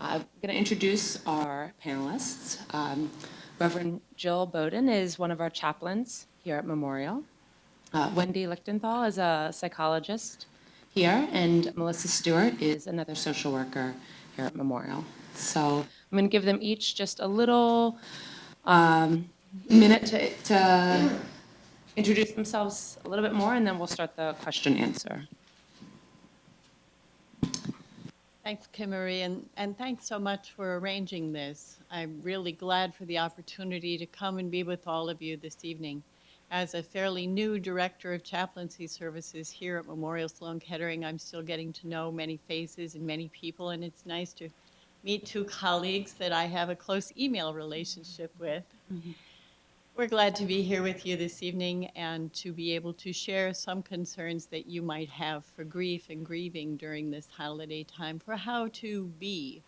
I'm going to introduce our panelists. Reverend Jill Bowden is one of our chaplains here at Memorial. Wendy Lichtenthal is a psychologist here, and Melissa Stewart is another social worker here at Memorial. So I'm going to give them each just a little minute to introduce themselves a little bit more, and then we'll start the question answer. Thanks, Kim Marie, and thanks so much for arranging this. I'm really glad for the opportunity to come and be with all of you this evening. As a fairly new director of chaplaincy services here at Memorial Sloan-Kettering, I'm still getting to know many faces and many people, and it's nice to meet two colleagues that I have a close email relationship with. Mm-hmm. We're glad to be here with you this evening and to be able to share some concerns that you might have for grief and grieving during this holiday time, for how to be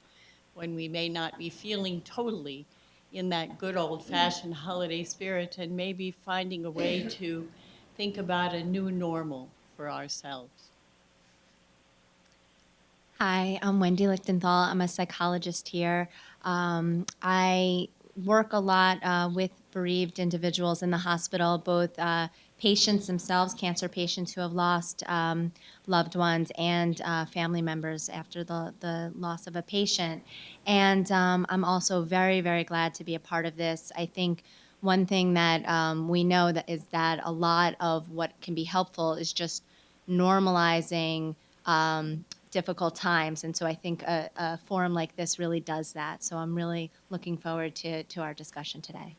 when we may not be feeling totally in that good old-fashioned holiday spirit, and maybe finding a way to think about a new normal for ourselves. Hi, I'm Wendy Lichtenthal. I'm a psychologist here. I work a lot with bereaved individuals in the hospital, both patients themselves, cancer patients who have lost loved ones, and family members after the loss of a patient. And I'm also very, very glad to be a part of this. I think one thing that we know that is that a lot of what can be helpful is just normalizing difficult times. And so I think a forum like this really does that. So I'm really looking forward to our discussion today.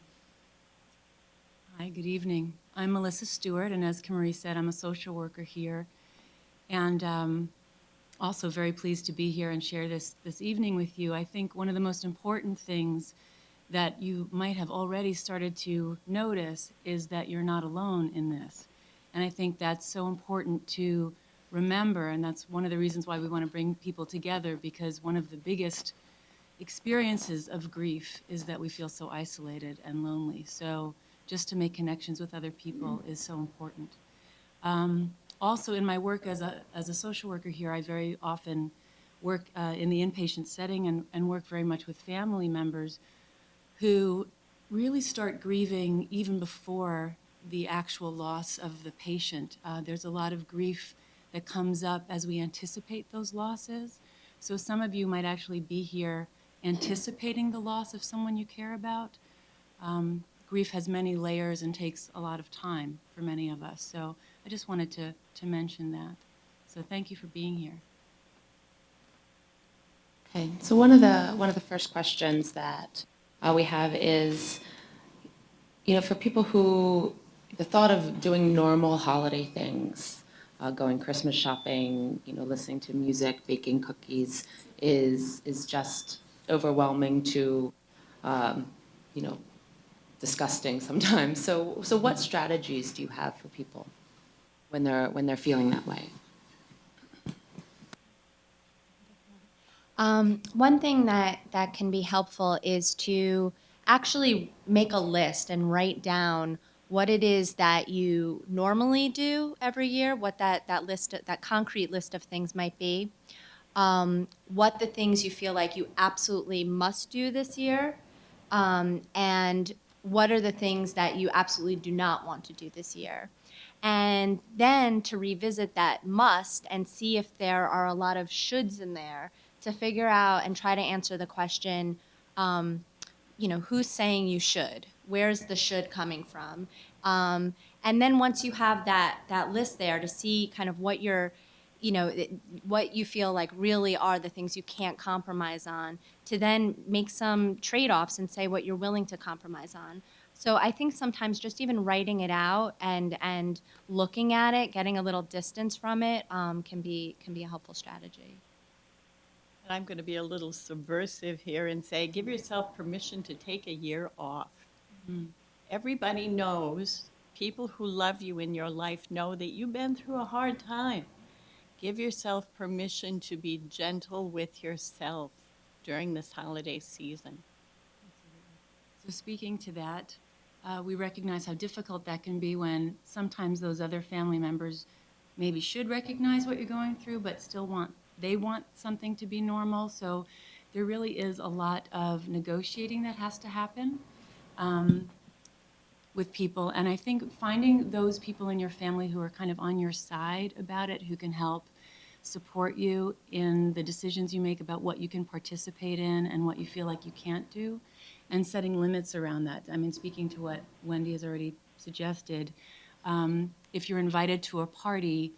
Hi, good evening. I'm Melissa Stewart, and as Kim Marie said, I'm a social worker here. And also very pleased to be here and share this evening with you. I think one of the most important things that you might have already started to notice is that you're not alone in this. And I think that's so important to remember, and that's one of the reasons why we want to bring people together, because one of the biggest experiences of grief is that we feel so isolated and lonely. So just to make connections with other people is so important. Also, in my work as a social worker here, I very often work in the inpatient setting and work very much with family members who really start grieving even before the actual loss of the patient. There's a lot of grief that comes up as we anticipate those losses. So some of you might actually be here anticipating the loss of someone you care about. Grief has many layers and takes a lot of time for many of us. So I just wanted to mention that. So thank you for being here. Okay, so one of the first questions that we have is, for people who the thought of doing normal holiday things, going Christmas shopping, listening to music, baking cookies, is just overwhelming to, you know, disgusting sometimes. So what strategies do you have for people when they're feeling that way? One thing that can be helpful is to actually make a list and write down what it is that you normally do every year, what that concrete list of things might be, what the things you feel like you absolutely must do this year, and what are the things that you absolutely do not want to do this year. And then to revisit that must and see if there are a lot of shoulds in there, to figure out and try to answer the question, who's saying you should? Where's the should coming from? And then once you have that list there, to see kind of what what you feel like really are the things you can't compromise on, to then make some trade-offs and say what you're willing to compromise on. So I think sometimes just even writing it out and looking at it, getting a little distance from it, can be a helpful strategy. And I'm going to be a little subversive here and say, give yourself permission to take a year off. Mm-hmm. Everybody knows, people who love you in your life know that you've been through a hard time. Give yourself permission to be gentle with yourself during this holiday season. So speaking to that, we recognize how difficult that can be when sometimes those other family members maybe should recognize what you're going through, but still want something to be normal. So there really is a lot of negotiating that has to happen. Um, with people. And I think finding those people in your family who are kind of on your side about it, who can help support you in the decisions you make about what you can participate in and what you feel like you can't do, and setting limits around that. I mean, speaking to what Wendy has already suggested, if you're invited to a party,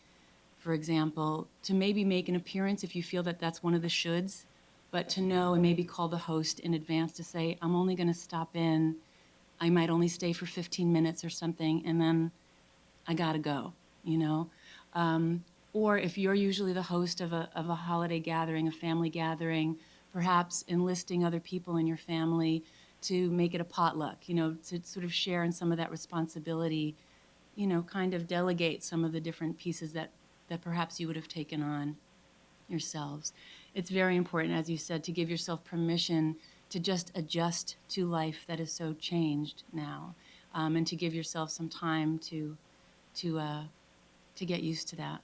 for example, to maybe make an appearance if you feel that that's one of the shoulds, but to know and maybe call the host in advance to say, I'm only going to stop in, I might only stay for 15 minutes or something, and then I gotta go, you know? Or if you're usually the host of a holiday gathering, a family gathering, perhaps enlisting other people in your family to make it a potluck, you know, to sort of share in some of that responsibility, you know, kind of delegate some of the different pieces that perhaps you would have taken on yourselves. It's very important, as you said, to give yourself permission to just adjust to life that is so changed now, and to give yourself some time to get used to that.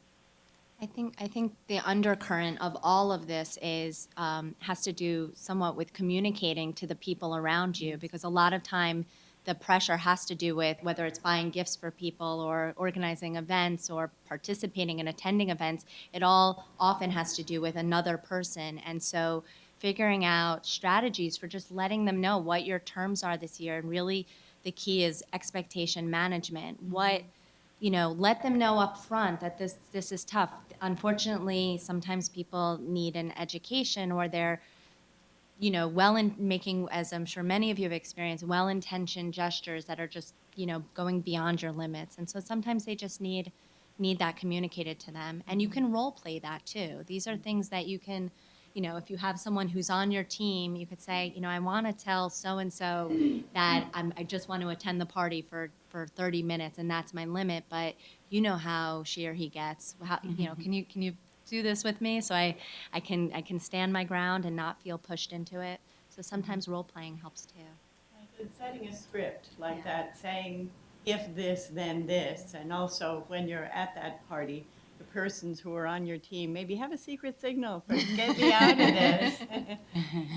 I think the undercurrent of all of this is has to do somewhat with communicating to the people around you, because a lot of time the pressure has to do with whether it's buying gifts for people or organizing events or participating and attending events. It all often has to do with another person, and so figuring out strategies for just letting them know what your terms are this year, and really the key is expectation management. What, let them know up front that this is tough. Unfortunately, sometimes people need an education, or they're, well in making, as I'm sure many of you have experienced, well-intentioned gestures that are just, going beyond your limits. And so sometimes they just need that communicated to them. And you can role play that too. These are things that you can, if you have someone who's on your team, you could say, I want to tell so-and-so that I just want to attend the party for 30 minutes and that's my limit, but you know how she or he gets. How, can you do this with me so I can stand my ground and not feel pushed into it? So sometimes role playing helps too. And setting a script like Yeah. that, saying, if this, then this, and also when you're at that party, the persons who are on your team, maybe have a secret signal for get me out of this.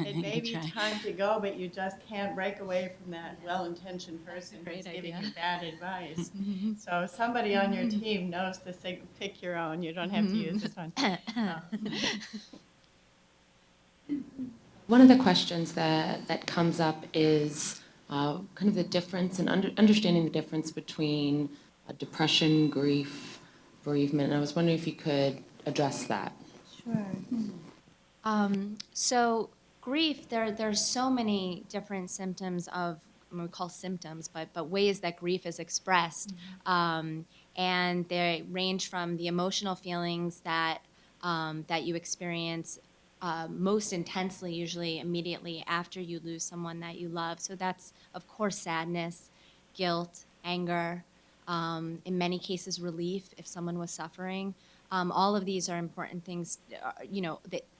It may be Try. time to go, but you just can't break away from that well-intentioned person who's great giving idea. you bad advice. So somebody on your team knows the pick your own. You don't have to use this one. One of the questions that comes up is kind of the difference and understanding the difference between depression, grief, bereavement. And I was wondering if you could address that. Sure. So grief, there's so many different symptoms of, we call symptoms, but ways that grief is expressed. And they range from the emotional feelings that you experience most intensely, usually immediately after you lose someone that you love. So that's, of course, sadness, guilt, anger, in many cases, relief if someone was suffering. All of these are important things.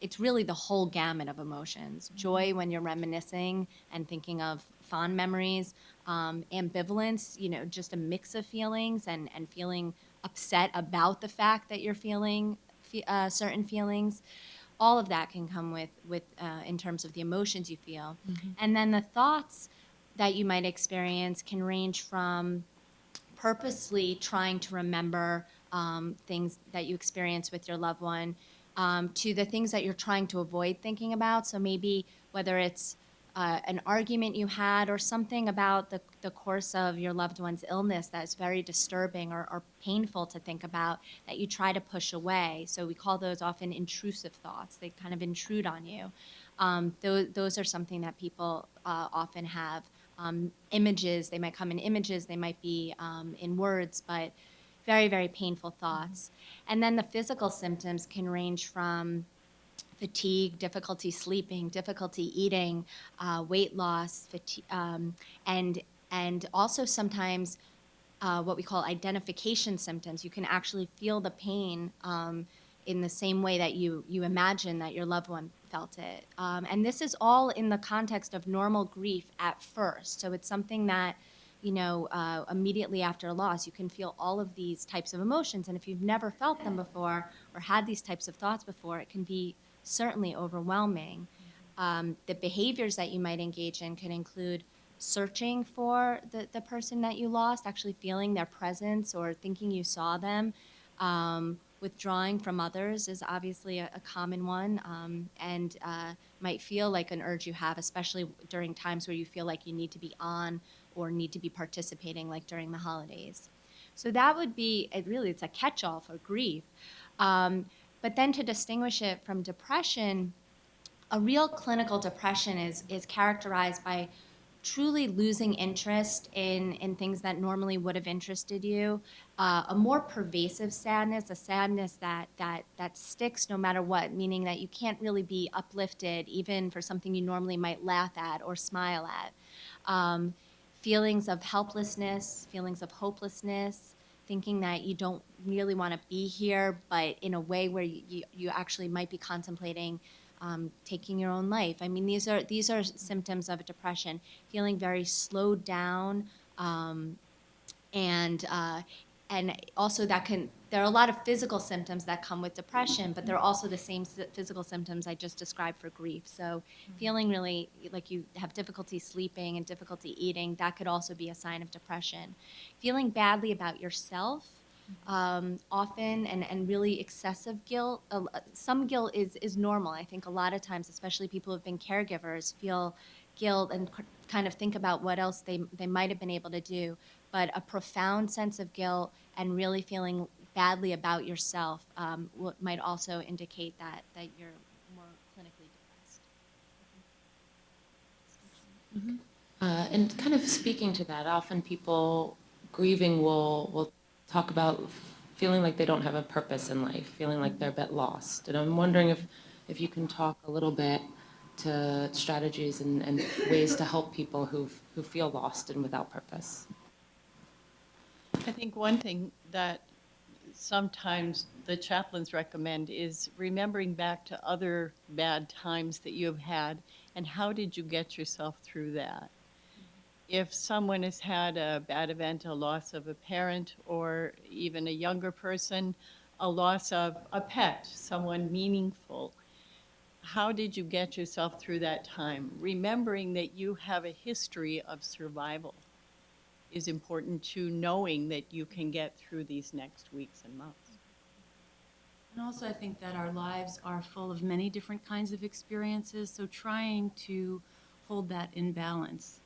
It's really the whole gamut of emotions. Joy when you're reminiscing and thinking of fond memories. Ambivalence, just a mix of feelings and feeling upset about the fact that you're feeling certain feelings. All of that can come with in terms of the emotions you feel. And then the thoughts that you might experience can range from purposely trying to remember things that you experience with your loved one, to the things that you're trying to avoid thinking about. So maybe whether it's an argument you had or something about the course of your loved one's illness that's very disturbing or painful to think about, that you try to push away. So we call those often intrusive thoughts. They kind of intrude on you. Those are something that people often have. Images, they might come in images, they might be in words, but very, very painful thoughts. And then the physical symptoms can range from fatigue, difficulty sleeping, difficulty eating, weight loss, and also sometimes what we call identification symptoms. You can actually feel the pain in the same way that you imagine that your loved one felt it. And this is all in the context of normal grief at first. So it's something that, immediately after a loss, you can feel all of these types of emotions. And if you've never felt them before or had these types of thoughts before, it can be certainly overwhelming. The behaviors that you might engage in can include searching for the person that you lost, actually feeling their presence or thinking you saw them. Withdrawing from others is obviously a common one, and might feel like an urge you have, especially during times where you feel like you need to be on or need to be participating, like during the holidays. So that would be, it's a catch-all for grief. But then to distinguish it from depression, a real clinical depression is characterized by truly losing interest in things that normally would have interested you, a more pervasive sadness, a sadness that sticks no matter what, meaning that you can't really be uplifted even for something you normally might laugh at or smile at. Feelings of helplessness, feelings of hopelessness, thinking that you don't really want to be here, but in a way where you actually might be contemplating taking your own life. I mean, these are symptoms of depression. Feeling very slowed down, and also there are a lot of physical symptoms that come with depression, but they're also the same physical symptoms I just described for grief. So feeling really like you have difficulty sleeping and difficulty eating, that could also be a sign of depression. Feeling badly about yourself, often, and really excessive guilt. Some guilt is normal. I think a lot of times, especially people who have been caregivers, feel guilt and kind of think about what else they might have been able to do. But a profound sense of guilt and really feeling badly about yourself might also indicate that you're more clinically depressed. And kind of speaking to that, often people grieving will talk about feeling like they don't have a purpose in life, feeling like they're a bit lost. And I'm wondering if you can talk a little bit to strategies and ways to help people who feel lost and without purpose. I think one thing that sometimes the chaplains recommend is remembering back to other bad times that you have had and how did you get yourself through that. If someone has had a bad event, a loss of a parent, or even a younger person, a loss of a pet, someone meaningful, how did you get yourself through that time? Remembering that you have a history of survival is important to knowing that you can get through these next weeks and months. And also, I think that our lives are full of many different kinds of experiences, so trying to hold that in balance,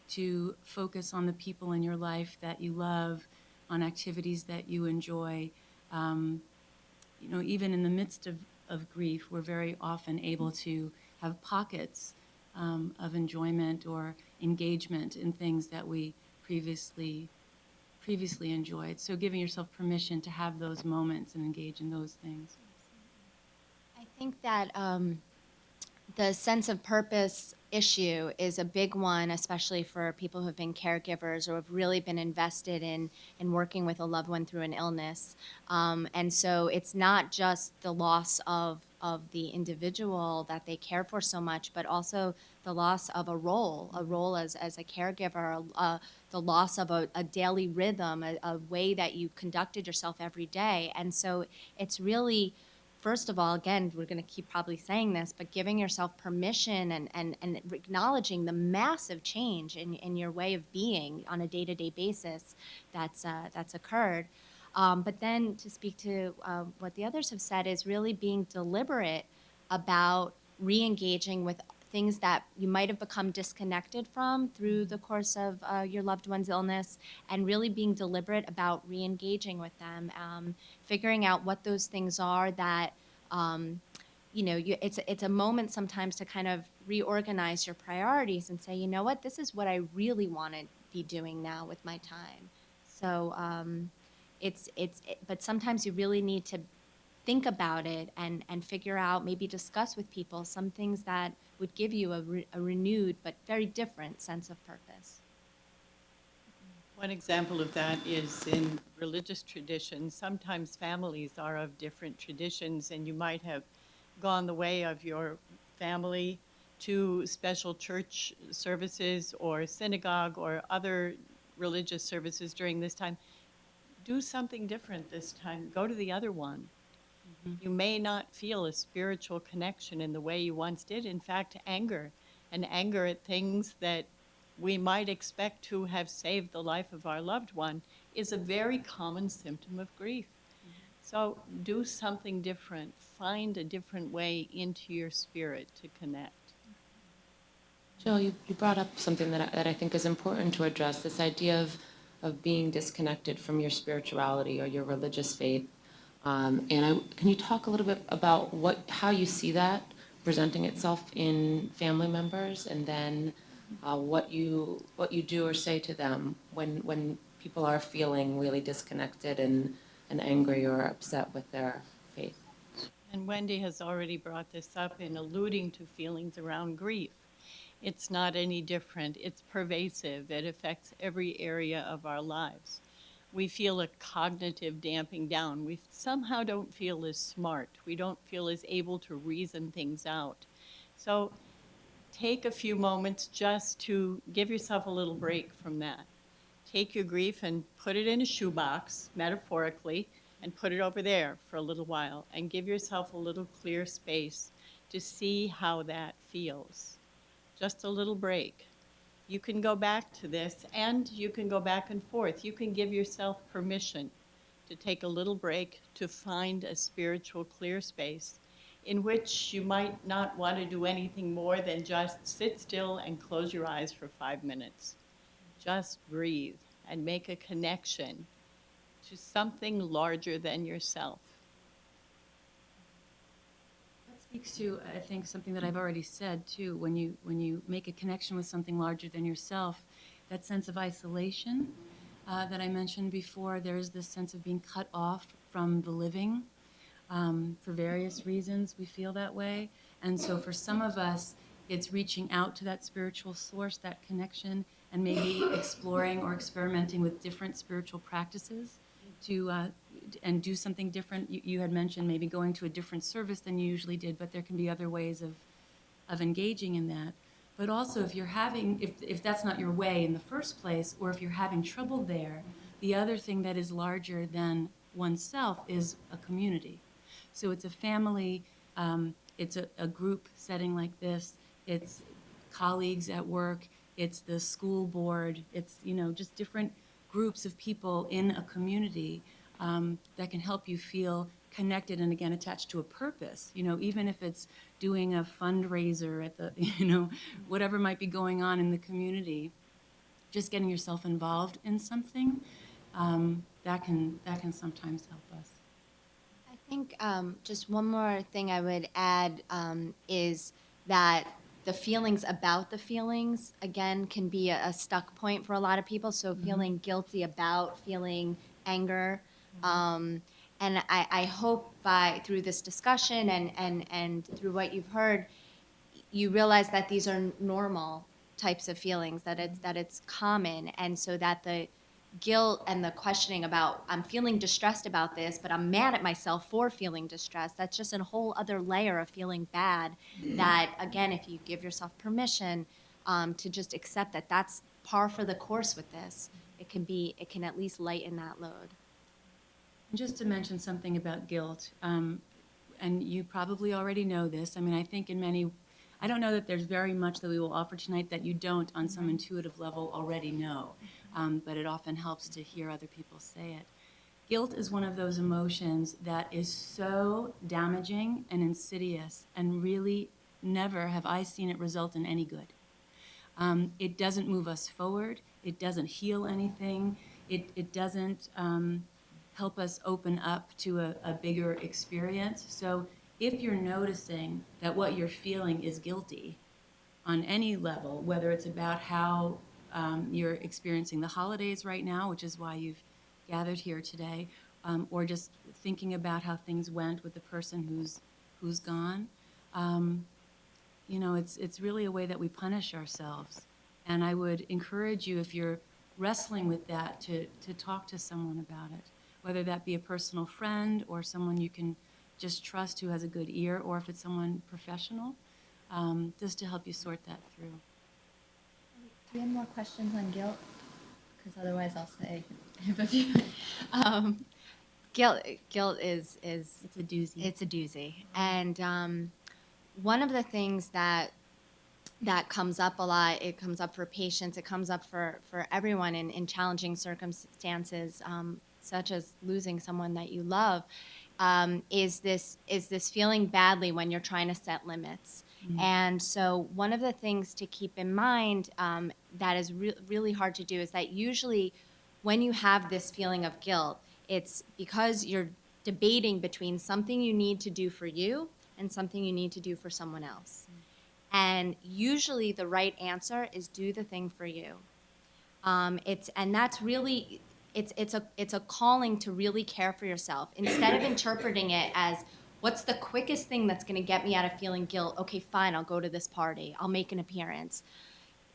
to focus on the people in your life that you love, on activities that you enjoy. Even in the midst of grief, we're very often able to have pockets of enjoyment or engagement in things that we previously enjoyed. So giving yourself permission to have those moments and engage in those things. I think that the sense of purpose issue is a big one, especially for people who have been caregivers or have really been invested in working with a loved one through an illness. And so it's not just the loss of the individual that they care for so much, but also the loss of a role as a caregiver, the loss of a daily rhythm, a way that you conducted yourself every day. And so it's really, first of all, again, we're going to keep probably saying this, but giving yourself permission and acknowledging the massive change in your way of being on a day-to-day basis that's occurred. But then to speak to what the others have said is really being deliberate about re-engaging with things that you might have become disconnected from through the course of your loved one's illness, and really being deliberate about re-engaging with them, figuring out what those things are that, it's a moment sometimes to kind of reorganize your priorities and say, you know what, this is what I really want to be doing now with my time. So but sometimes you really need to think about it and figure out, maybe discuss with people some things that would give you a renewed but very different sense of purpose. One example of that is in religious traditions. Sometimes families are of different traditions, and you might have gone the way of your family to special church services or synagogue or other religious services during this time. Do something different this time. Go to the other one. You may not feel a spiritual connection in the way you once did. In fact, anger, and anger at things that we might expect to have saved the life of our loved one, is a very common symptom of grief. So do something different. Find a different way into your spirit to connect. Jill, you brought up something that I think is important to address, this idea of being disconnected from your spirituality or your religious faith. Can you talk a little bit about how you see that presenting itself in family members, and then what you do or say to them when people are feeling really disconnected and angry or upset with their faith? And Wendy has already brought this up in alluding to feelings around grief. It's not any different. It's pervasive. It affects every area of our lives. We feel a cognitive damping down. We somehow don't feel as smart. We don't feel as able to reason things out. So take a few moments just to give yourself a little break from that. Take your grief and put it in a shoebox, metaphorically, and put it over there for a little while, and give yourself a little clear space to see how that feels. Just a little break. You can go back to this, and you can go back and forth. You can give yourself permission to take a little break to find a spiritual clear space in which you might not want to do anything more than just sit still and close your eyes for 5 minutes. Just breathe and make a connection to something larger than yourself. That speaks to, I think, something that I've already said too. When you make a connection with something larger than yourself, that sense of isolation that I mentioned before, there is this sense of being cut off from the living. For various reasons, we feel that way. And so for some of us, it's reaching out to that spiritual source, that connection, and maybe exploring or experimenting with different spiritual practices to and do something different. You had mentioned maybe going to a different service than you usually did, but there can be other ways of engaging in that. But also, if you're having, if that's not your way in the first place, or if you're having trouble there, the other thing that is larger than oneself is a community. So it's a family, it's a group setting like this, it's colleagues at work, it's the school board, it's, just different groups of people in a community that can help you feel connected and again attached to a purpose. Even if it's doing a fundraiser at the, whatever might be going on in the community, just getting yourself involved in something that can sometimes help us. I think just one more thing I would add is that the feelings about the feelings, again, can be a stuck point for a lot of people. So feeling guilty about feeling anger. And I hope through this discussion and through what you've heard, you realize that these are normal types of feelings, that it's common, and so that the guilt and the questioning about I'm feeling distressed about this, but I'm mad at myself for feeling distressed, that's just a whole other layer of feeling bad. That again, if you give yourself permission to just accept that that's par for the course with this, it can at least lighten that load. And just to mention something about guilt, and you probably already know this. I mean, I think I don't know that there's very much that we will offer tonight that you don't, on some intuitive level, already know. But it often helps to hear other people say it. Guilt is one of those emotions that is so damaging and insidious, and really never have I seen it result in any good. It doesn't move us forward. It doesn't heal anything. It doesn't help us open up to a bigger experience. So if you're noticing that what you're feeling is guilty on any level, whether it's about how you're experiencing the holidays right now, which is why you've gathered here today, or just thinking about how things went with the person who's gone, it's really a way that we punish ourselves. And I would encourage you, if you're wrestling with that, to talk to someone about it, whether that be a personal friend or someone you can just trust who has a good ear, or if it's someone professional, just to help you sort that through. Do you have more questions on guilt? Because otherwise I'll say I have a few. Guilt is It's a doozy. it's a doozy, and one of the things that comes up a lot. It comes up for patients. It comes up for everyone in challenging circumstances, such as losing someone that you love. Is this feeling badly when you're trying to set limits? And so one of the things to keep in mind that is really hard to do is that usually when you have this feeling of guilt, it's because you're debating between something you need to do for you and something you need to do for someone else. And usually the right answer is do the thing for you. That's really it's a calling to really care for yourself instead of interpreting it as what's the quickest thing that's going to get me out of feeling guilt. Okay, fine, I'll go to this party. I'll make an appearance.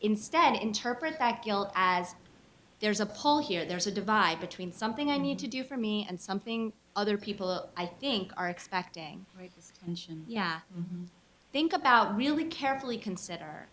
Instead, interpret that guilt as there's a pull here. There's a divide between something I need to do for me and something other people I think are expecting. Right, this tension. Yeah. Think about, really carefully consider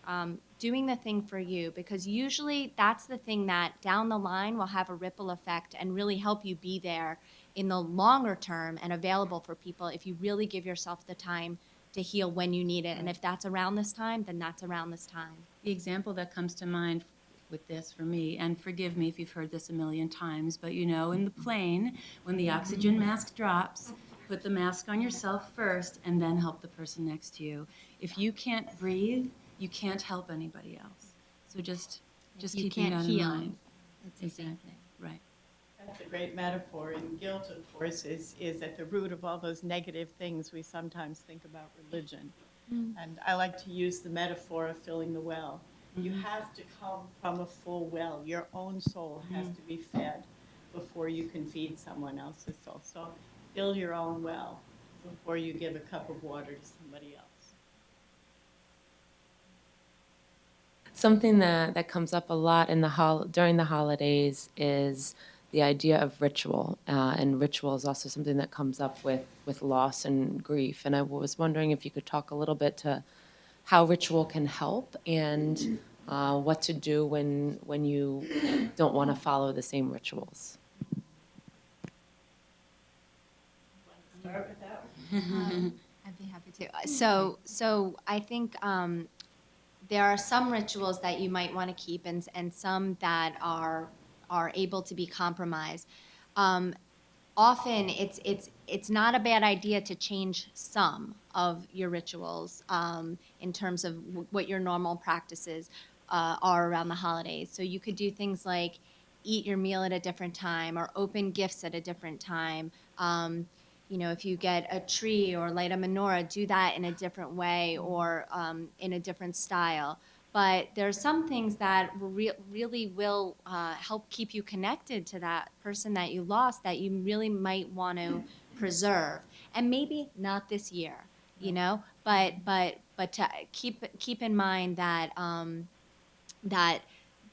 doing the thing for you, because usually that's the thing that down the line will have a ripple effect and really help you be there in the longer term and available for people if you really give yourself the time to heal when you need it. And if that's around this time, then that's around this time. The example that comes to mind with this for me, and forgive me if you've heard this a million times, but you know, in the plane, when the oxygen mask drops, put the mask on yourself first and then help the person next to you. If you can't breathe, you can't help anybody else. So just You keeping can't that heal. in mind. It's the same Exactly. Right. That's a great metaphor, and guilt, of course, is at the root of all those negative things we sometimes think about religion. And I like to use the metaphor of filling the well. You have to come from a full well. Your own soul has to be fed before you can feed someone else's soul. So fill your own well before you give a cup of water to somebody else. Something that comes up a lot in during the holidays is the idea of ritual, and ritual is also something that comes up with loss and grief. And I was wondering if you could talk a little bit to how ritual can help and what to do when you don't want to follow the same rituals. Start with that one. I'd be happy to. So I think there are some rituals that you might want to keep, and some that are able to be compromised. Often it's not a bad idea to change some of your rituals in terms of what your normal practices are around the holidays. So you could do things like eat your meal at a different time or open gifts at a different time. If you get a tree or light a menorah, do that in a different way or in a different style. But there are some things that really will help keep you connected to that person that you lost that you really might want to preserve, and maybe not this year, but to keep in mind that that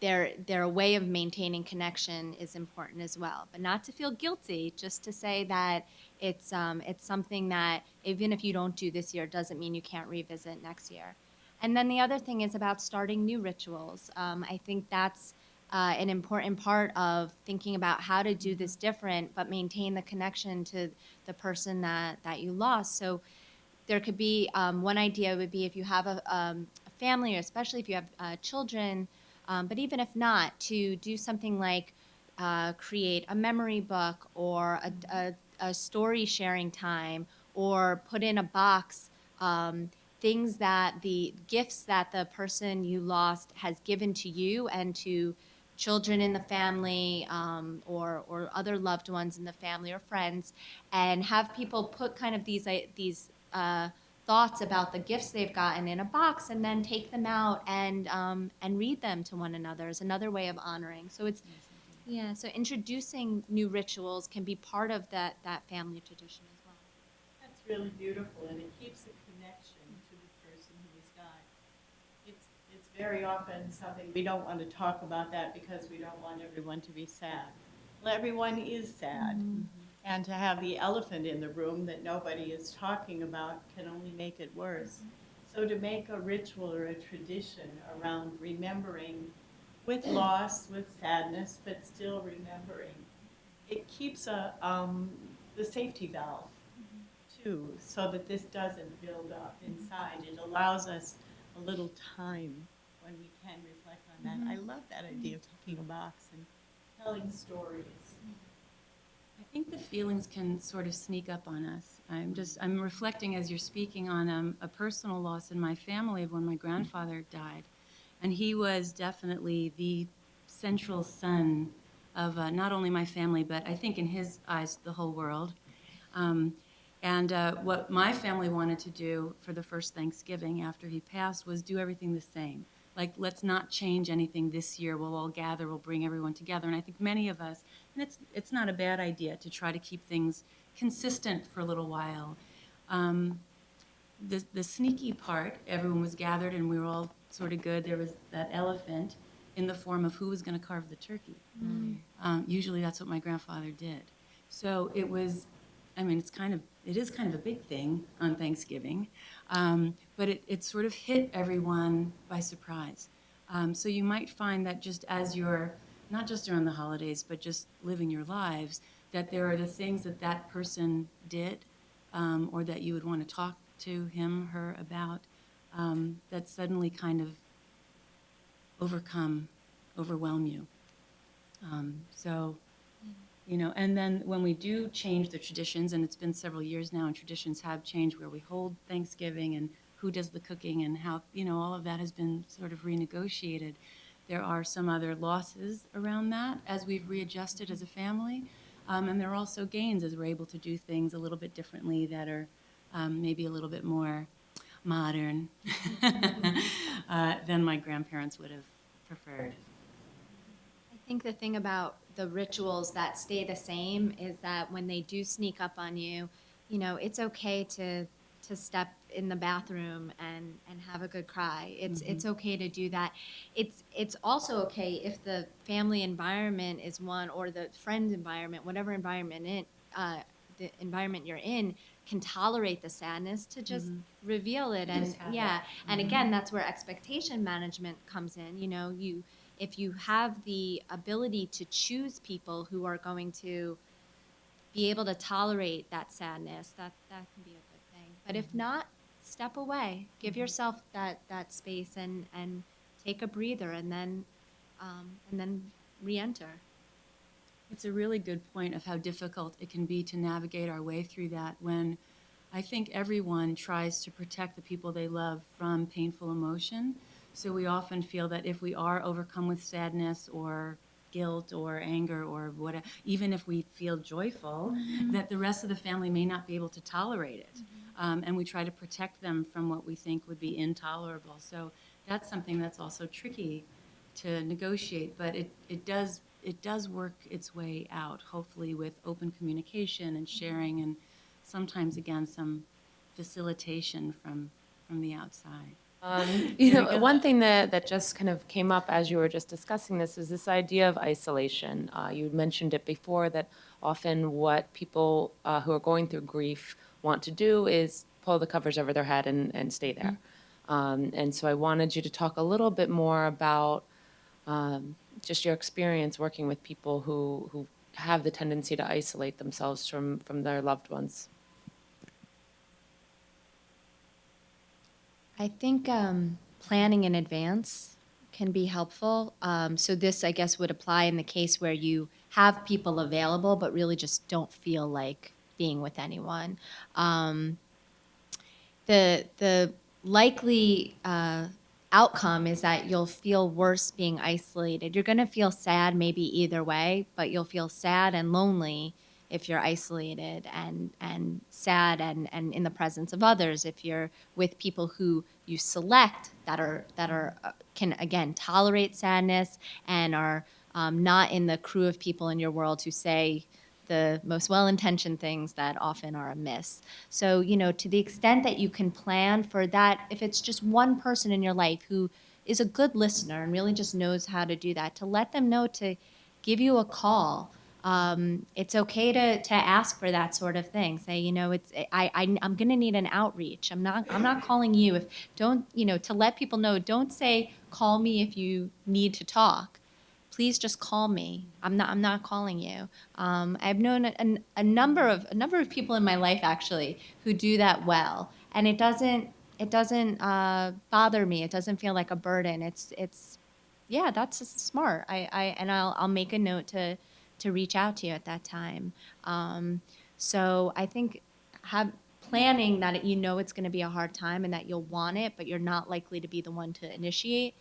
their way of maintaining connection is important as well, but not to feel guilty, just to say that it's something that even if you don't do this year, doesn't mean you can't revisit next year. And then the other thing is about starting new rituals. I think that's an important part of thinking about how to do this different, but maintain the connection to the person that you lost. So there could be one idea would be if you have a family, or especially if you have children, but even if not, to do something like create a memory book or a story sharing time, or put in a box things that the gifts that the person you lost has given to you and to children in the family, or other loved ones in the family or friends, and have people put kind of these thoughts about the gifts they've gotten in a box, and then take them out and read them to one another is another way of honoring. So so introducing new rituals can be part of that family tradition as well. That's really beautiful, and it keeps a connection to the person who has died. It's very often something we don't want to talk about that because we don't want everyone to be sad. Well, everyone is sad. And to have the elephant in the room that nobody is talking about can only make it worse. So to make a ritual or a tradition around remembering with loss, with sadness, but still remembering, it keeps the the safety valve too, so that this doesn't build up inside. It allows us a little time when we can reflect on that. I love that idea of taking a box and telling stories. I think the feelings can sort of sneak up on us. I'm reflecting as you're speaking on a personal loss in my family of when my grandfather died. And he was definitely the central sun of not only my family, but I think in his eyes, the whole world. Um, and what my family wanted to do for the first Thanksgiving after he passed was do everything the same. Like, let's not change anything this year. We'll all gather. We'll bring everyone together. And I think many of us, and it's not a bad idea to try to keep things consistent for a little while. Um, the sneaky part, everyone was gathered and we were all sort of good. There was that elephant in the form of who was going to carve the turkey. Usually that's what my grandfather did. So it was, I mean, it is kind of a big thing on Thanksgiving, but it sort of hit everyone by surprise. So you might find that just as you're, not just around the holidays, but just living your lives, that there are the things that that person did or that you would want to talk to him, her about, that suddenly kind of overwhelm you. So, you know, and then when we do change the traditions, and it's been several years now, and traditions have changed where we hold Thanksgiving and who does the cooking and how, you know, all of that has been sort of renegotiated. There are some other losses around that as we've readjusted as a family. And there are also gains as we're able to do things a little bit differently that are maybe a little bit more modern than my grandparents would have preferred. I think the thing about the rituals that stay the same is that when they do sneak up on you, you know, it's okay to step in the bathroom and have a good cry. It's okay to do that. It's also okay if the family environment is one, or the friend environment, whatever environment the environment you're in, can tolerate the sadness, to just reveal it. And Just have yeah, it. and again, that's where expectation management comes in. You know, if you have the ability to choose people who are going to be able to tolerate that sadness, that can be a good thing. But if not, step away, give yourself that space, and take a breather, and then re-enter. It's a really good point of how difficult it can be to navigate our way through that when I think everyone tries to protect the people they love from painful emotion. So we often feel that if we are overcome with sadness or guilt or anger or whatever, even if we feel joyful, that the rest of the family may not be able to tolerate it. And we try to protect them from what we think would be intolerable. So that's something that's also tricky to negotiate, but it does work its way out, hopefully with open communication and sharing, and sometimes, again, some facilitation from the outside. You know, one thing that just kind of came up as you were just discussing this is this idea of isolation. You mentioned it before, that often what people who are going through grief want to do is pull the covers over their head and stay there. And so I wanted you to talk a little bit more about just your experience working with people who have the tendency to isolate themselves from their loved ones. I think planning in advance can be helpful. So this, I guess, would apply in the case where you have people available, but really just don't feel like being with anyone. The likely outcome is that you'll feel worse being isolated. You're going to feel sad maybe either way, but you'll feel sad and lonely if you're isolated, and sad and in the presence of others if you're with people who you select that are can again tolerate sadness and are not in the crew of people in your world who say the most well-intentioned things that often are amiss. So, you know, to the extent that you can plan for that, if it's just one person in your life who is a good listener and really just knows how to do that, to let them know to give you a call. It's okay to ask for that sort of thing. Say, you know, I'm going to need an outreach. I'm not calling you. If don't, you know, to let people know, don't say call me if you need to talk. please just call me. I'm not calling you. I've known a number of people in my life actually who do that well, and it doesn't bother me. It doesn't feel like a burden. It's yeah, that's smart. I'll make a note to reach out to you at that time. So I think have planning that you know it's going to be a hard time and that you'll want it, but you're not likely to be the one to initiate.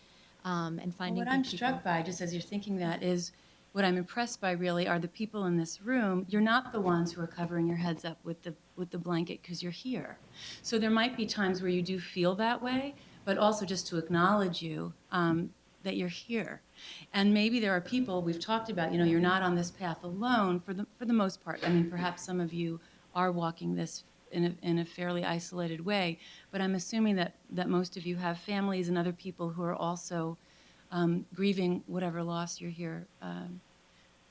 And Well, finding what good I'm people. struck by, just as you're thinking that, is what I'm impressed by really are the people in this room. You're not the ones who are covering your heads up with the blanket because you're here. So there might be times where you do feel that way, but also just to acknowledge you that you're here. And maybe there are people we've talked about. You know, you're not on this path alone for the most part. I mean, perhaps some of you are walking this in a fairly isolated way, but I'm assuming that most of you have families and other people who are also grieving whatever loss you're here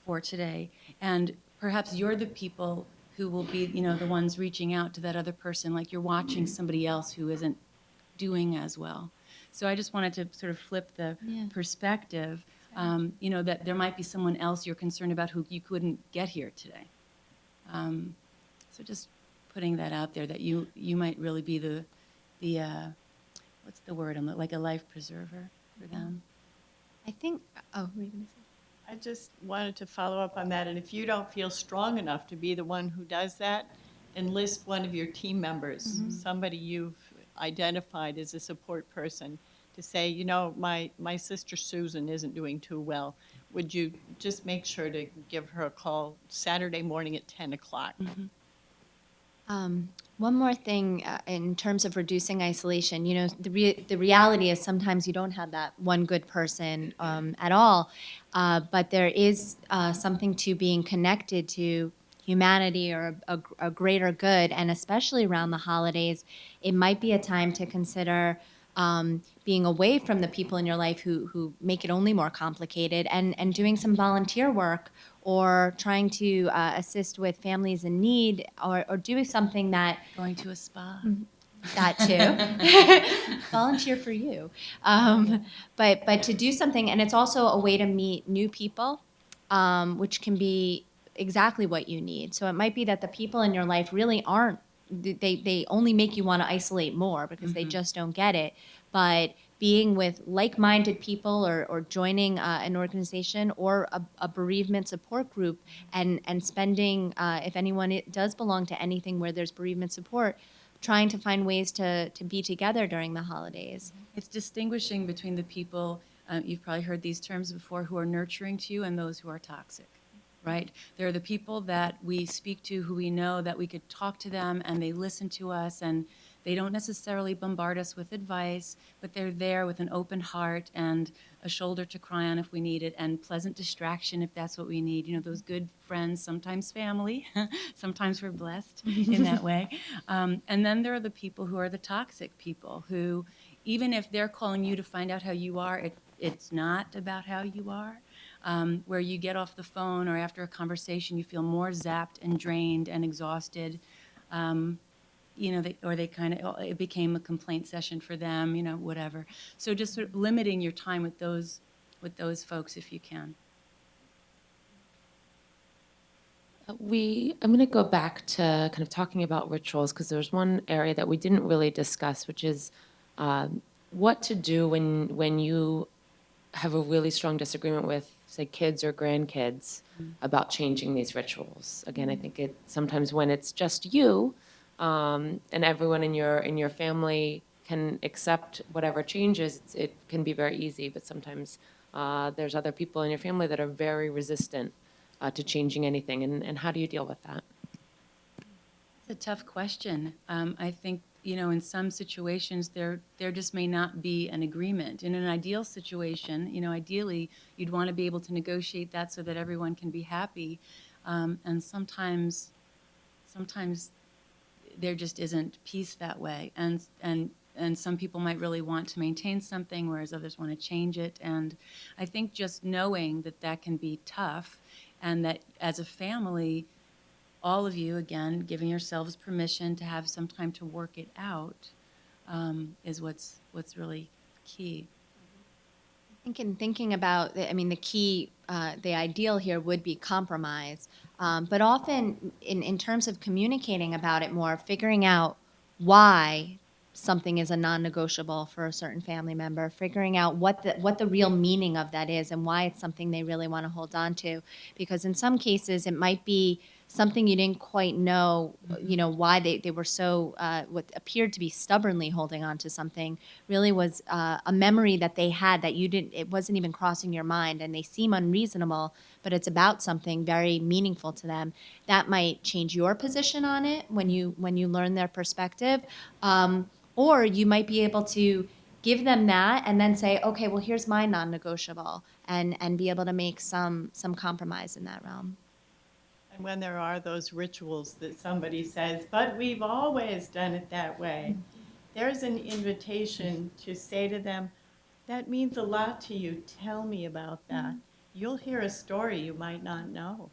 for today. And perhaps you're the people who will be, you know, the ones reaching out to that other person, like you're watching somebody else who isn't doing as well. So I just wanted to sort of flip the Yeah. perspective, you know, that there might be someone else you're concerned about who you couldn't get here today. So just putting that out there, that you might really be the what's the word? Like a life preserver for them. I think. Oh, what were you gonna say? I just wanted to follow up on that, and if you don't feel strong enough to be the one who does that, enlist one of your team members, somebody you've identified as a support person, to say, you know, my sister Susan isn't doing too well. Would you just make sure to give her a call Saturday morning at 10 o'clock? One more thing in terms of reducing isolation, you know, the reality is sometimes you don't have that one good person at all, but there is something to being connected to humanity or a greater good, and especially around the holidays, it might be a time to consider being away from the people in your life who make it only more complicated, and doing some volunteer work or trying to assist with families in need, or doing something that Going to a spa. that too. Volunteer for you. But to do something, and it's also a way to meet new people, which can be exactly what you need. So it might be that the people in your life really aren't, they only make you want to isolate more because they just don't get it. But being with like-minded people, or joining an organization or a bereavement support group, and spending, if anyone does belong to anything where there's bereavement support, trying to find ways to be together during the holidays. It's distinguishing between the people, you've probably heard these terms before, who are nurturing to you and those who are toxic, right? There are the people that we speak to who we know that we could talk to them and they listen to us, and they don't necessarily bombard us with advice, but they're there with an open heart and a shoulder to cry on if we need it, and pleasant distraction if that's what we need. You know, those good friends, sometimes family, sometimes we're blessed in that way. And then there are the people who are the toxic people who, even if they're calling you to find out how you are, it's not about how you are. Where you get off the phone or after a conversation, you feel more zapped and drained and exhausted. You know, they kind of, it became a complaint session for them, you know, whatever. So just sort of limiting your time with those folks if you can. I'm going to go back to kind of talking about rituals, because there's one area that we didn't really discuss, which is what to do when you have a really strong disagreement with, say, kids or grandkids about changing these rituals. Again, I think sometimes when it's just you, and everyone in your family can accept whatever changes, it can be very easy. But sometimes there's other people in your family that are very resistant to changing anything. And how do you deal with that? It's a tough question. I think, you know, in some situations there just may not be an agreement. In an ideal situation, you know, ideally you'd want to be able to negotiate that so that everyone can be happy. And sometimes there just isn't peace that way. And some people might really want to maintain something, whereas others want to change it. And I think just knowing that can be tough, and that as a family, all of you, again, giving yourselves permission to have some time to work it out, is what's really key. I think in thinking about, I mean, the key the ideal here would be compromise. But often, in terms of communicating about it more, figuring out why something is a non-negotiable for a certain family member, figuring out what the real meaning of that is and why it's something they really want to hold on to. Because in some cases, it might be something you didn't quite know, why they were so, what appeared to be stubbornly holding on to something really was a memory that they had that it wasn't even crossing your mind, and they seem unreasonable, but it's about something very meaningful to them. That might change your position on it when you learn their perspective. Or you might be able to give them that and then say, okay, well, here's my non-negotiable, and be able to make some compromise in that realm. And when there are those rituals that somebody says, but we've always done it that way, there's an invitation to say to them, that means a lot to you. Tell me about that. You'll hear a story you might not know.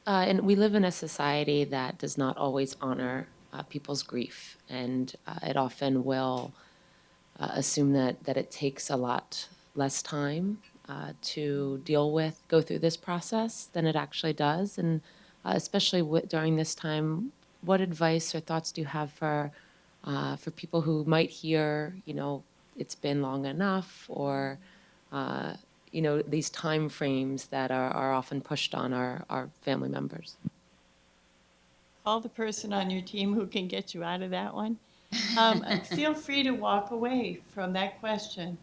And we live in a society that does not always honor people's grief, and it often will assume that it takes a lot less time to go through this process than it actually does. And especially during this time, what advice or thoughts do you have for people who might hear, it's been long enough, or uh, these time frames that are often pushed on our family members? Call the person on your team who can get you out of that one. Feel free to walk away from that question.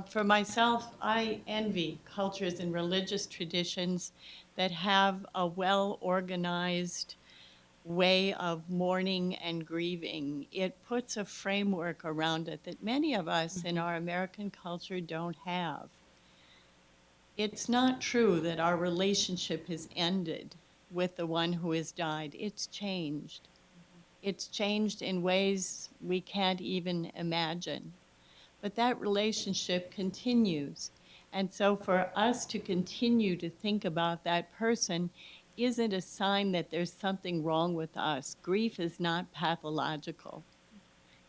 For myself, I envy cultures and religious traditions that have a well-organized way of mourning and grieving. It puts a framework around it that many of us in our American culture don't have. It's not true that our relationship has ended with the one who has died. It's changed. It's changed in ways we can't even imagine. But that relationship continues. And so for us to continue to think about that person isn't a sign that there's something wrong with us. Grief is not pathological.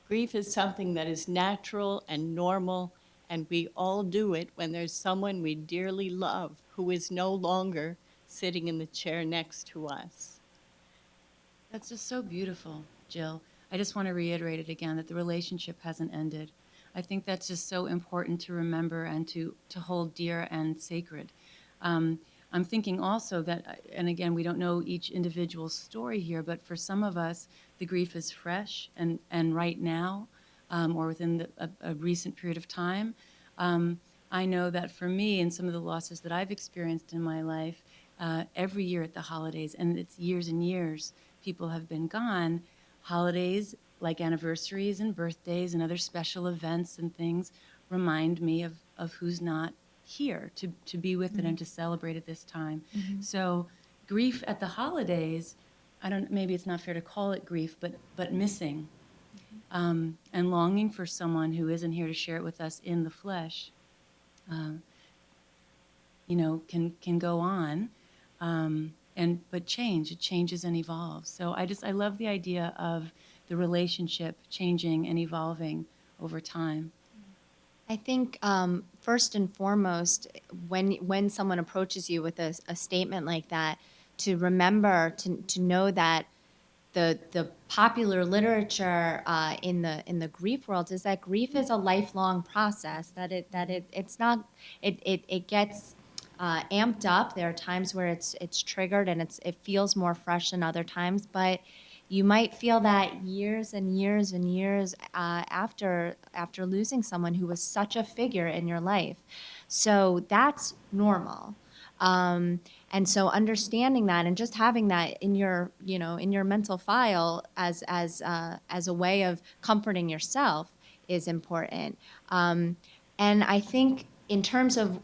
Grief is something that is natural and normal, and we all do it when there's someone we dearly love who is no longer sitting in the chair next to us. That's just so beautiful, Jill. I just want to reiterate it again that the relationship hasn't ended. I think that's just so important to remember and to hold dear and sacred. I'm thinking also that, and again, we don't know each individual story here, but for some of us, the grief is fresh and right now, or within a recent period of time. I know that for me and some of the losses that I've experienced in my life, every year at the holidays, and it's years and years, people have been gone. Holidays, like anniversaries and birthdays and other special events and things, remind me of who's not here to be with it and to celebrate at this time. So grief at the holidays, maybe it's not fair to call it grief, but missing and longing for someone who isn't here to share it with us in the flesh, can go on. But it changes and evolves. So I love the idea of the relationship changing and evolving over time. I think first and foremost, when someone approaches you with a statement like that, to remember to know that the popular literature in the grief world is that grief is a lifelong process. It gets amped up. There are times where it's triggered and it feels more fresh than other times, but you might feel that years and years and years after losing someone who was such a figure in your life. So that's normal. And so understanding that and just having that in your mental file as a way of comforting yourself is important. And I think in terms of,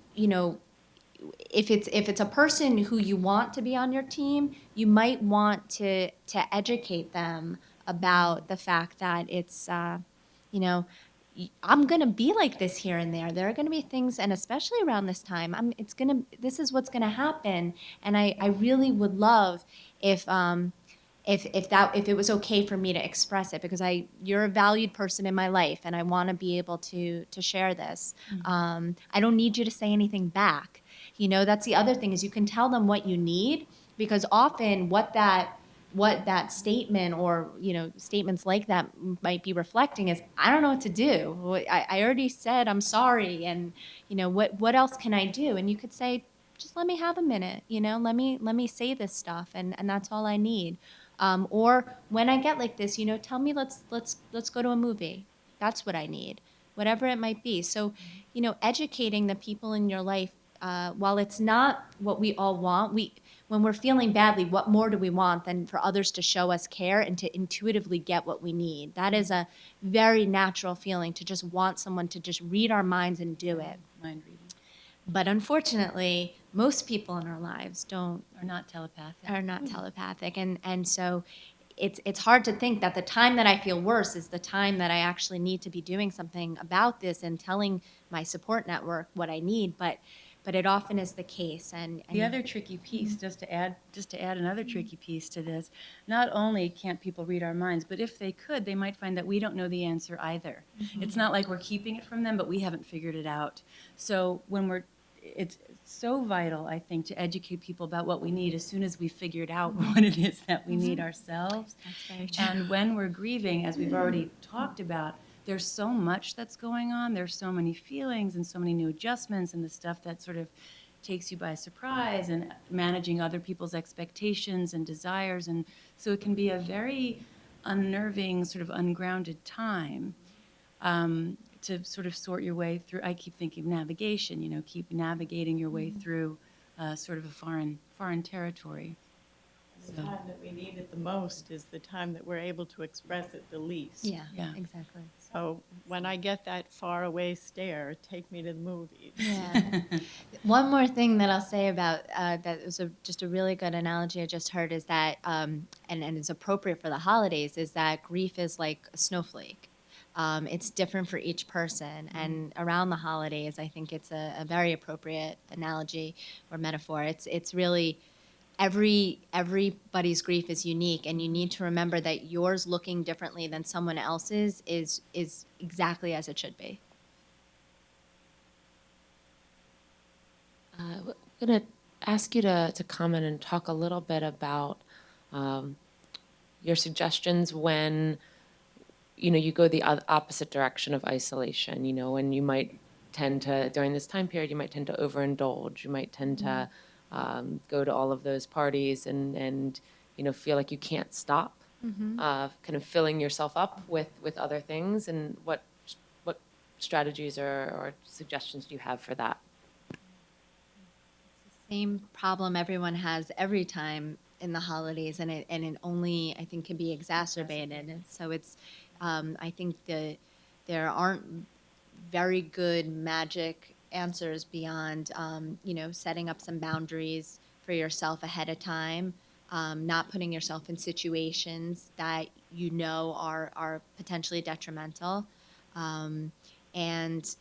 if it's a person who you want to be on your team, you might want to educate them about the fact that it's I'm gonna be like this here and there. There are gonna be things, and especially around this time, this is what's gonna happen, and I really would love if if it was okay for me to express it, because you're a valued person in my life and I want to be able to share this. I don't need you to say anything back. That's the other thing, is you can tell them what you need, because often what that statement, or statements like that might be reflecting, is, I don't know what to do. I already said I'm sorry, and what else can I do? And you could say, just let me have a minute, let me say this stuff, and that's all I need. Or when I get like this, tell me, let's go to a movie. That's what I need, whatever it might be. So, educating the people in your life, while it's not what we all want, when we're feeling badly, what more do we want than for others to show us care and to intuitively get what we need? That is a very natural feeling, to just want someone to just read our minds and do it. Mind reading. But unfortunately, most people in our lives Or not telepathic. are not telepathic, and so it's hard to think that the time that I feel worse is the time that I actually need to be doing something about this and telling my support network what I need. But it often is the case. And The other tricky piece, just to add another tricky piece to this, not only can't people read our minds, but if they could, they might find that we don't know the answer either. It's not like we're keeping it from them, but we haven't figured it out. So it's so vital, I think, to educate people about what we need as soon as we've figured out what it is that we need ourselves. That's very true. And when we're grieving, as we've already talked about, there's so much that's going on. There's so many feelings and so many new adjustments, and the stuff that sort of takes you by surprise, and managing other people's expectations and desires. And so it can be a very unnerving, sort of ungrounded time, to sort of sort your way through. I keep thinking of navigation, keep navigating your way through sort of a foreign territory. The time that we need it the most is the time that we're able to express it the least. Yeah, Yeah. exactly. So when I get that far away stare, take me to the movies. Yeah. One more thing that I'll say about that was just a really good analogy I just heard, is that, and is appropriate for the holidays, is that grief is like a snowflake. It's different for each person, and around the holidays, I think it's a very appropriate analogy or metaphor. It's really everybody's grief is unique, and you need to remember that yours looking differently than someone else's is exactly as it should be. I'm going to ask you to comment and talk a little bit about your suggestions when you go the opposite direction of isolation, and you might tend to, during this time period, you might tend to overindulge. You might tend to go to all of those parties and feel like you can't stop, kind of filling yourself up with other things. And what strategies or suggestions do you have for that? Same problem everyone has every time in the holidays, and it only, I think, can be exacerbated. And so it's I think there aren't very good magic answers beyond setting up some boundaries for yourself ahead of time, not putting yourself in situations that are potentially detrimental, and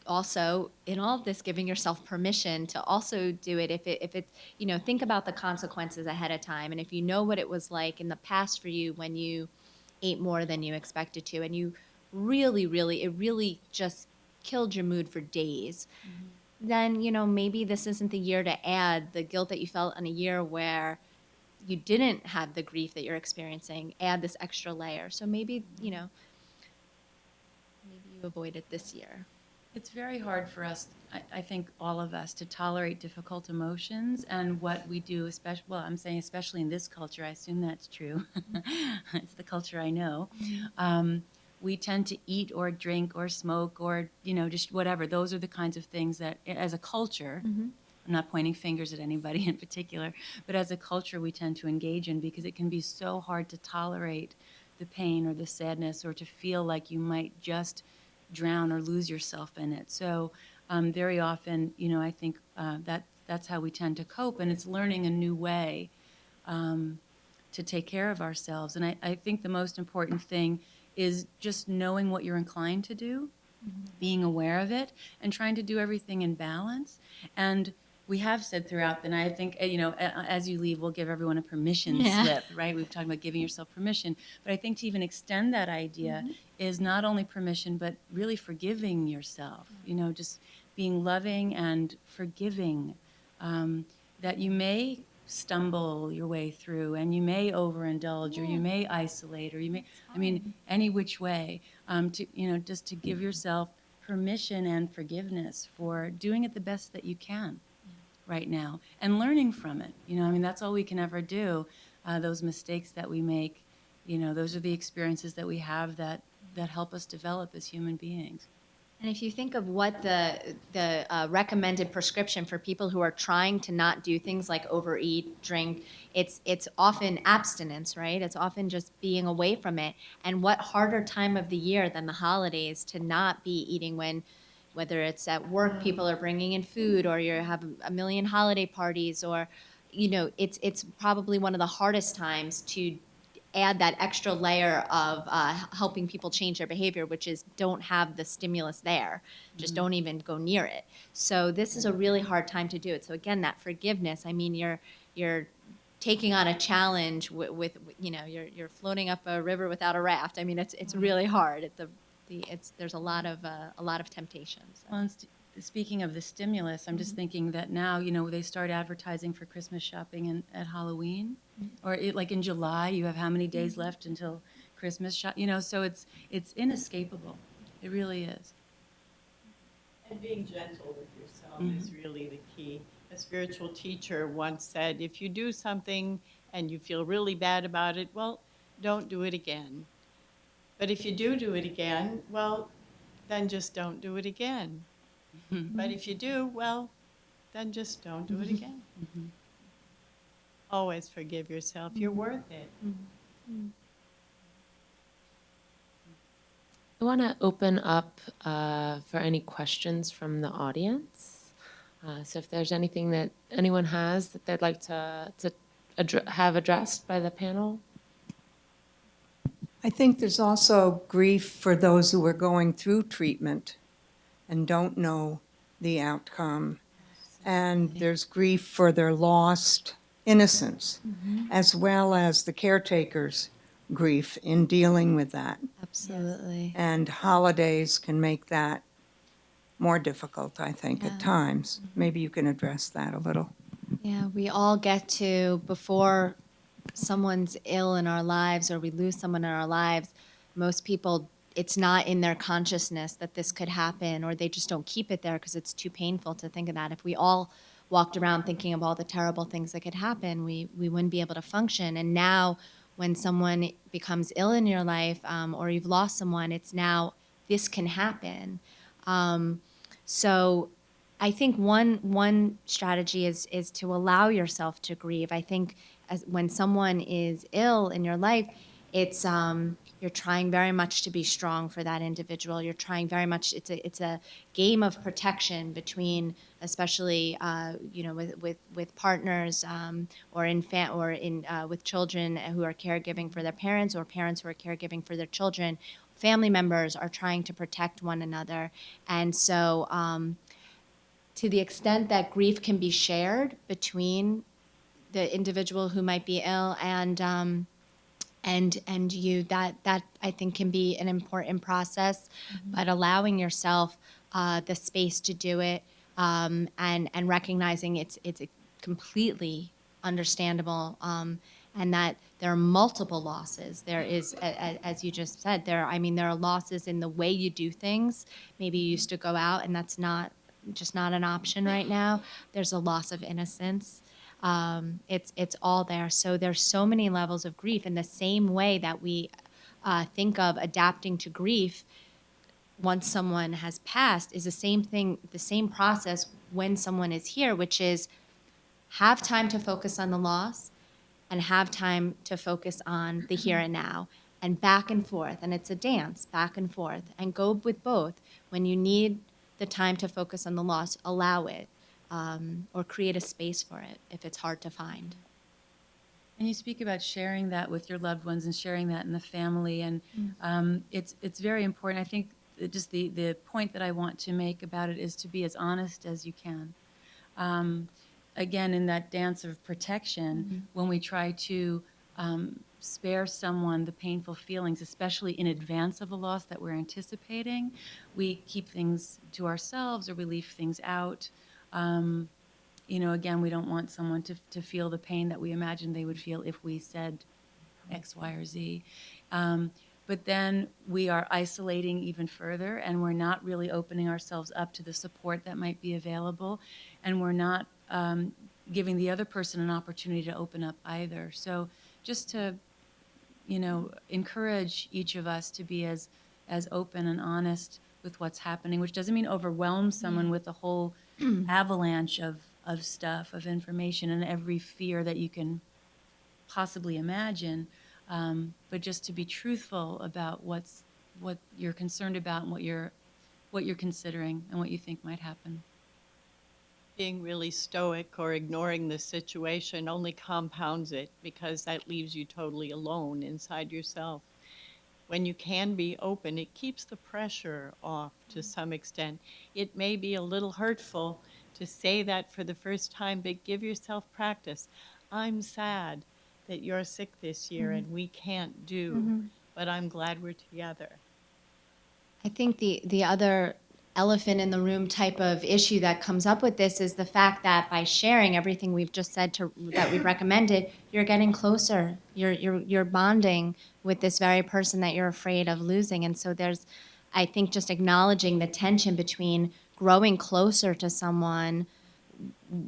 also in all of this, giving yourself permission to also do it if it's think about the consequences ahead of time. And if you know what it was like in the past for you when you ate more than you expected to, and you it really just killed your mood for days, then maybe this isn't the year to add the guilt that you felt in a year where you didn't have the grief that you're experiencing. Add this extra layer. So maybe maybe you avoid it this year. It's very hard for us, I think all of us, to tolerate difficult emotions. And what we do, I'm saying especially in this culture, I assume that's true. It's the culture I know. We tend to eat or drink or smoke or, just whatever. Those are the kinds of things that, as a culture, I'm not pointing fingers at anybody in particular, but as a culture we tend to engage in, because it can be so hard to tolerate the pain or the sadness, or to feel like you might just drown or lose yourself in it. So very often, I think that's how we tend to cope, and it's learning a new way to take care of ourselves. And I think the most important thing is just knowing what you're inclined to do, being aware of it, and trying to do everything in balance. And we have said throughout the night, I think, as you leave, we'll give everyone a permission Yeah. slip, right? We've talked about giving yourself permission. But I think to even extend that idea is not only permission, but really forgiving yourself, just being loving and forgiving, that you may stumble your way through and you may overindulge or you may isolate or you may, any which way, just to give yourself permission and forgiveness for doing it the best that you can right now and learning from it. That's all we can ever do. Those mistakes that we make, those are the experiences that we have that help us develop as human beings. And if you think of what the recommended prescription for people who are trying to not do things like overeat, drink, it's often abstinence, right? It's often just being away from it. And what harder time of the year than the holidays to not be eating when, whether it's at work, people are bringing in food, or you have a million holiday parties, or it's probably one of the hardest times to add that extra layer of helping people change their behavior, which is don't have the stimulus there. Just don't even go near it. So this is a really hard time to do it. So again, that forgiveness. I mean, you're taking on a challenge with you're floating up a river without a raft. I mean, it's really hard. There's a lot of temptations. Well, and speaking of the stimulus, I'm just thinking that now, they start advertising for Christmas shopping at Halloween, or like in July, you have how many days left until Christmas shop, so it's inescapable. It really is. And being gentle with yourself is really the key. A spiritual teacher once said, if you do something and you feel really bad about it, well, don't do it again. But if you do it again, well, then just don't do it again. But if you do, well, then just don't do it again. Always forgive yourself. You're worth it. I want to open up for any questions from the audience. So if there's anything that anyone has that they'd like to have addressed by the panel. I think there's also grief for those who are going through treatment and don't know the outcome. And there's grief for their lost innocence, as well as the caretaker's grief in dealing with that. Absolutely. And holidays can make that more difficult, I think, at times. Maybe you can address that a little. Yeah, we all get to, before someone's ill in our lives or we lose someone in our lives, most people, it's not in their consciousness that this could happen, or they just don't keep it there because it's too painful to think of that. If we all walked around thinking of all the terrible things that could happen, we wouldn't be able to function. And now when someone becomes ill in your life, or you've lost someone, it's now this can happen. So I think one strategy is to allow yourself to grieve. I think when someone is ill in your life, it's you're trying very much to be strong for that individual. You're trying very much. It's a game of protection between, especially with partners, or with children who are caregiving for their parents, or parents who are caregiving for their children. Family members are trying to protect one another, and so to the extent that grief can be shared between the individual who might be ill and you, that I think can be an important process, but allowing yourself the space to do it, and recognizing it's completely understandable, and that there are multiple losses. There is, as you just said, there are losses in the way you do things. Maybe you used to go out, and that's not an option right now. There's a loss of innocence. It's all there. So there's so many levels of grief. In the same way that we think of adapting to grief once someone has passed, is the same thing, the same process when someone is here, which is have time to focus on the loss and have time to focus on the here and now, and back and forth. And it's a dance, back and forth, and go with both. When you need the time to focus on the loss, allow it, or create a space for it if it's hard to find. And you speak about sharing that with your loved ones and sharing that in the family, and it's very important. I think just the point that I want to make about it is to be as honest as you can. Again, in that dance of protection, when we try to spare someone the painful feelings, especially in advance of a loss that we're anticipating, we keep things to ourselves or we leave things out. Again, we don't want someone to feel the pain that we imagine they would feel if we said X, Y, or Z. But then we are isolating even further, and we're not really opening ourselves up to the support that might be available, and we're not giving the other person an opportunity to open up either. So just to, encourage each of us to be as open and honest with what's happening, which doesn't mean overwhelm someone with a whole avalanche of stuff, of information, and every fear that you can possibly imagine, but just to be truthful about what you're concerned about and what you're considering and what you think might happen. Being really stoic or ignoring the situation only compounds it, because that leaves you totally alone inside yourself. When you can be open, it keeps the pressure off to some extent. It may be a little hurtful to say that for the first time, but give yourself practice. I'm sad that you're sick this year and we can't do, but I'm glad we're together. I think the other elephant in the room type of issue that comes up with this is the fact that by sharing everything we've just said that we've recommended, you're getting closer. You're bonding with this very person that you're afraid of losing. And so there's, I think, just acknowledging the tension between growing closer to someone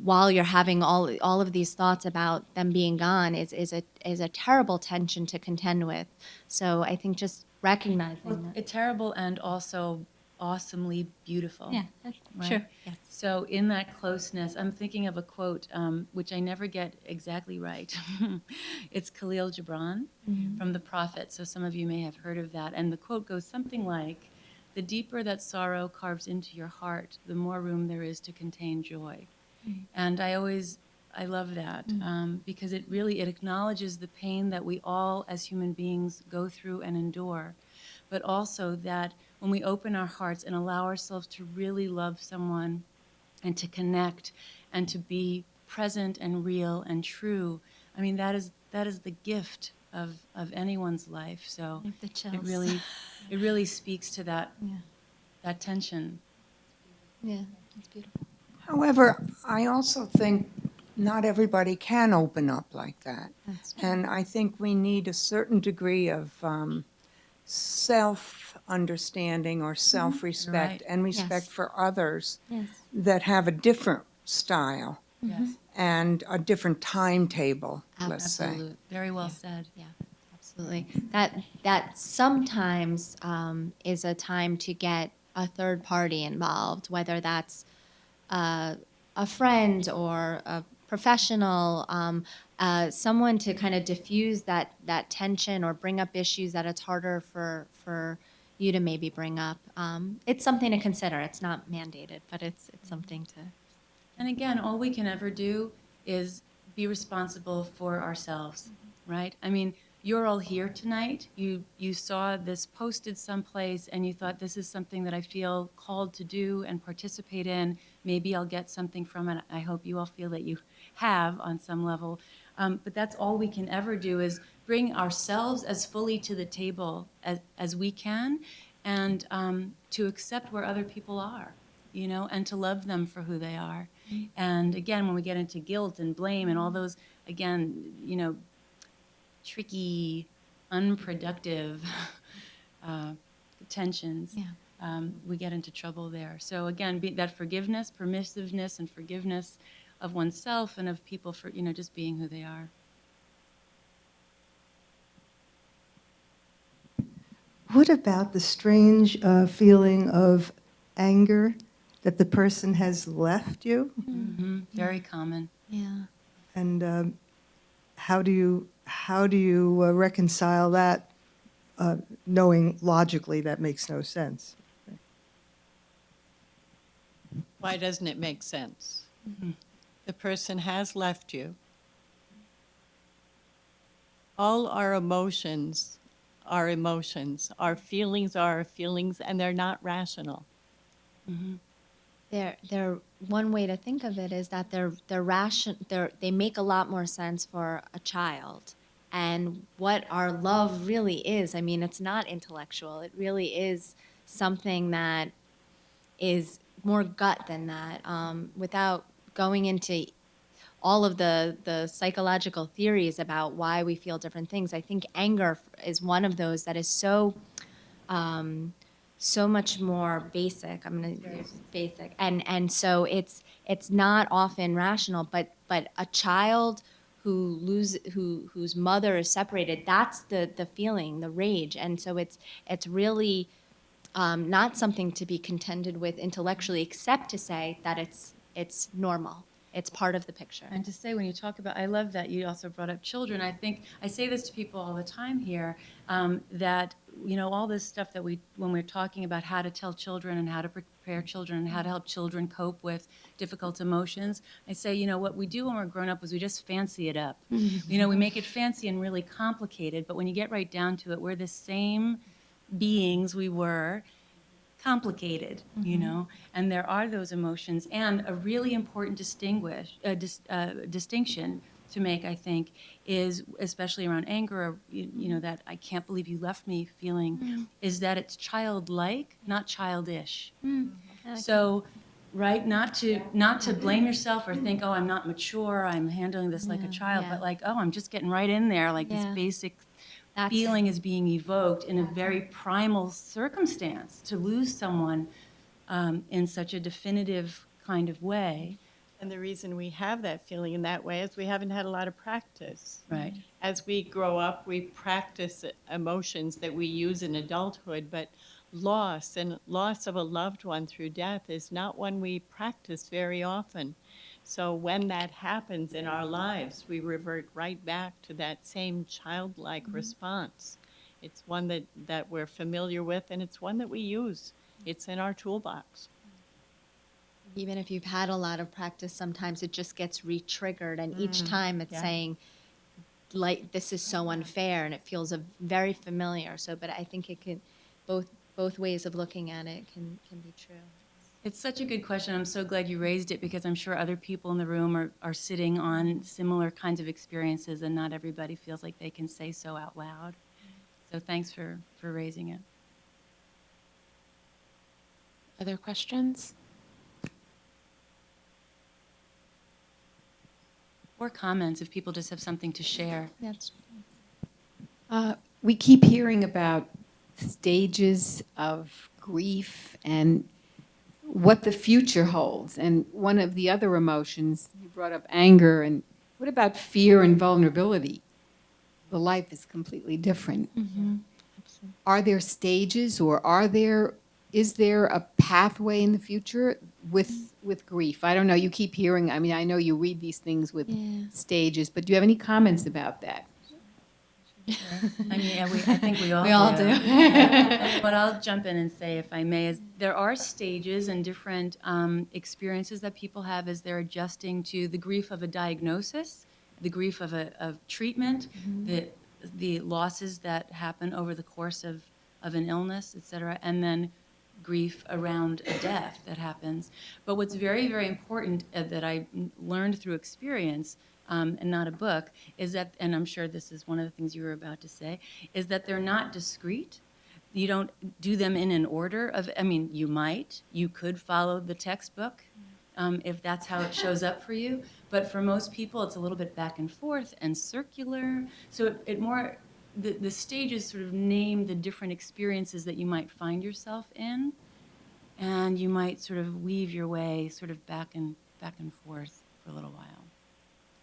while you're having all of these thoughts about them being gone is a terrible tension to contend with. So I think just recognizing that. It's terrible and also awesomely beautiful. Yeah, right? sure. Yes. So in that closeness, I'm thinking of a quote, which I never get exactly right. It's Khalil Gibran from The Prophet. So some of you may have heard of that. And the quote goes something like, "The deeper that sorrow carves into your heart, the more room there is to contain joy." And I love that because it acknowledges the pain that we all as human beings go through and endure, but also that when we open our hearts and allow ourselves to really love someone and to connect and to be present and real and true, I mean, that is the gift of anyone's life. So I have the chills. it really speaks to that Yeah. that tension. Yeah, that's beautiful. However, I also think not everybody can open up like that. That's true. And I think we need a certain degree of self-understanding or self-respect Right. and respect Yes. for others Yes. that have a different style Yes. and a different timetable, let's say. Absolutely. Very well said. Yeah, absolutely. That sometimes is a time to get a third party involved, whether that's a friend or a professional, someone to kind of diffuse that tension or bring up issues that it's harder for you to maybe bring up. It's something to consider. It's not mandated, but it's something to. And again, all we can ever do is be responsible for ourselves, right? I mean, you're all here tonight. You saw this posted someplace and you thought, this is something that I feel called to do and participate in. Maybe I'll get something from it. I hope you all feel that you have on some level. But that's all we can ever do, is bring ourselves as fully to the table as we can, and to accept where other people are, and to love them for who they are. And again, when we get into guilt and blame and all those, again, tricky, unproductive tensions, we get into trouble there. So again, that forgiveness, permissiveness, and forgiveness of oneself and of people for, just being who they are. What about the strange feeling of anger that the person has left you? Very common. Yeah. And how do you reconcile that, knowing logically that makes no sense? Why doesn't it make sense? The person has left you. All our emotions are emotions. Our feelings are our feelings, and they're not rational. they're one way to think of it is that they make a lot more sense for a child. And what our love really is, I mean, it's not intellectual. It really is something that is more gut than that. Without going into all of the psychological theories about why we feel different things, I think anger is one of those that is um, so much more basic. I'm going to use basic, and so it's not often rational. But a child whose mother is separated, that's the feeling, the rage, and so it's really not something to be contended with intellectually, except to say that it's normal. It's part of the picture. And to say, when you talk about, I love that you also brought up children. I think I say this to people all the time here, that all this stuff that when we're talking about how to tell children and how to prepare children and how to help children cope with difficult emotions, I say, what we do when we're grown up is we just fancy it up. We make it fancy and really complicated, but when you get right down to it, we're the same beings we were, complicated, and there are those emotions. And a really important distinction to make, I think, is, especially around anger, or, that I can't believe you left me feeling, is that it's childlike, not childish. So, right, not to blame yourself or think, oh, I'm not mature, I'm handling this like a child, Yeah. but like, oh, I'm just getting right in there, like this Yeah. basic That's- feeling is being evoked in a very primal circumstance. To lose someone in such a definitive kind of way. And the reason we have that feeling in that way is we haven't had a lot of practice. Right. As we grow up, we practice emotions that we use in adulthood, but loss and loss of a loved one through death is not one we practice very often. So when that happens in our lives, we revert right back to that same childlike response. It's one that we're familiar with, and it's one that we use. It's in our toolbox. Even if you've had a lot of practice, sometimes it just gets re-triggered, and each time it's Yeah. saying, like, this is so unfair, and it feels very familiar. So, but I think it can, both ways of looking at it can be true. It's such a good question. I'm so glad you raised it, because I'm sure other people in the room are sitting on similar kinds of experiences, and not everybody feels like they can say so out loud. So thanks for raising it. Other questions? Or comments, if people just have something to share. That's We keep hearing about stages of grief and what the future holds. And one of the other emotions, you brought up anger, and what about fear and vulnerability? The life is completely different. Are there stages, or is there a pathway in the future with grief? I don't know, you keep hearing, I mean, I know you read these things with stages, but do you have any comments about that? I mean, I think we all We all do. do. What I'll jump in and say, if I may, is there are stages and different experiences that people have as they're adjusting to the grief of a diagnosis, the grief of treatment, the losses that happen over the course of an illness, et cetera, and then grief around a death that happens. But what's very, very important that I learned through experience, and not a book, is that, and I'm sure this is one of the things you were about to say, is that they're not discrete. You don't do them in an order of, I mean, you could follow the textbook if that's how it shows up for you, but for most people it's a little bit back and forth and circular. So the stages sort of name the different experiences that you might find yourself in, and you might sort of weave your way sort of back and forth for a little while.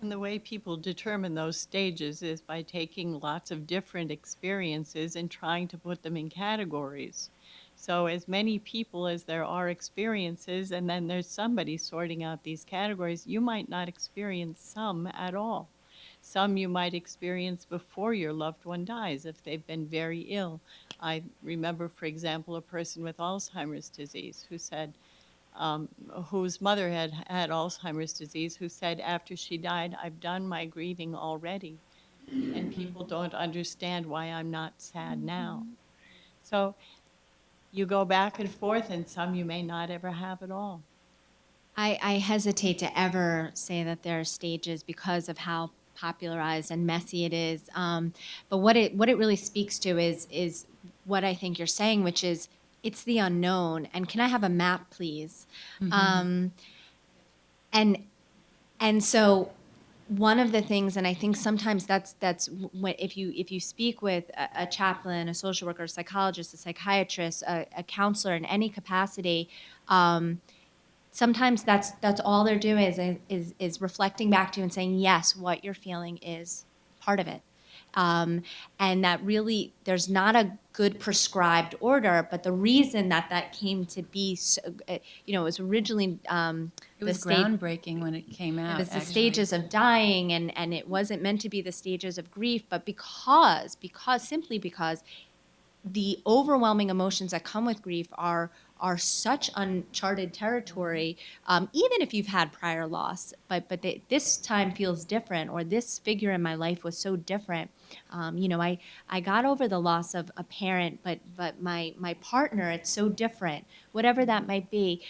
And the way people determine those stages is by taking lots of different experiences and trying to put them in categories. So as many people as there are experiences, and then there's somebody sorting out these categories, you might not experience some at all. Some you might experience before your loved one dies if they've been very ill. I remember, for example, a person with Alzheimer's disease who said, whose mother had Alzheimer's disease, who said after she died, "I've done my grieving already, and people don't understand why I'm not sad now." So you go back and forth, and some you may not ever have at all. I hesitate to ever say that there are stages because of how popularized and messy it is. But what it really speaks to is what I think you're saying, which is it's the unknown. And can I have a map, please? And and so one of the things, and I think sometimes that's when if you speak with a chaplain, a social worker, a psychologist, a psychiatrist, a counselor in any capacity. Sometimes that's all they're doing is reflecting back to you and saying, yes, what you're feeling is part of it. And that really, there's not a good prescribed order, but the reason that came to be, so, it was originally It was groundbreaking when it came out, it was the actually. stages of dying, and it wasn't meant to be the stages of grief, but simply because the overwhelming emotions that come with grief are such uncharted territory. Even if you've had prior loss, but this time feels different, or this figure in my life was so different. I got over the loss of a parent, but my partner, it's so different. Whatever that might be,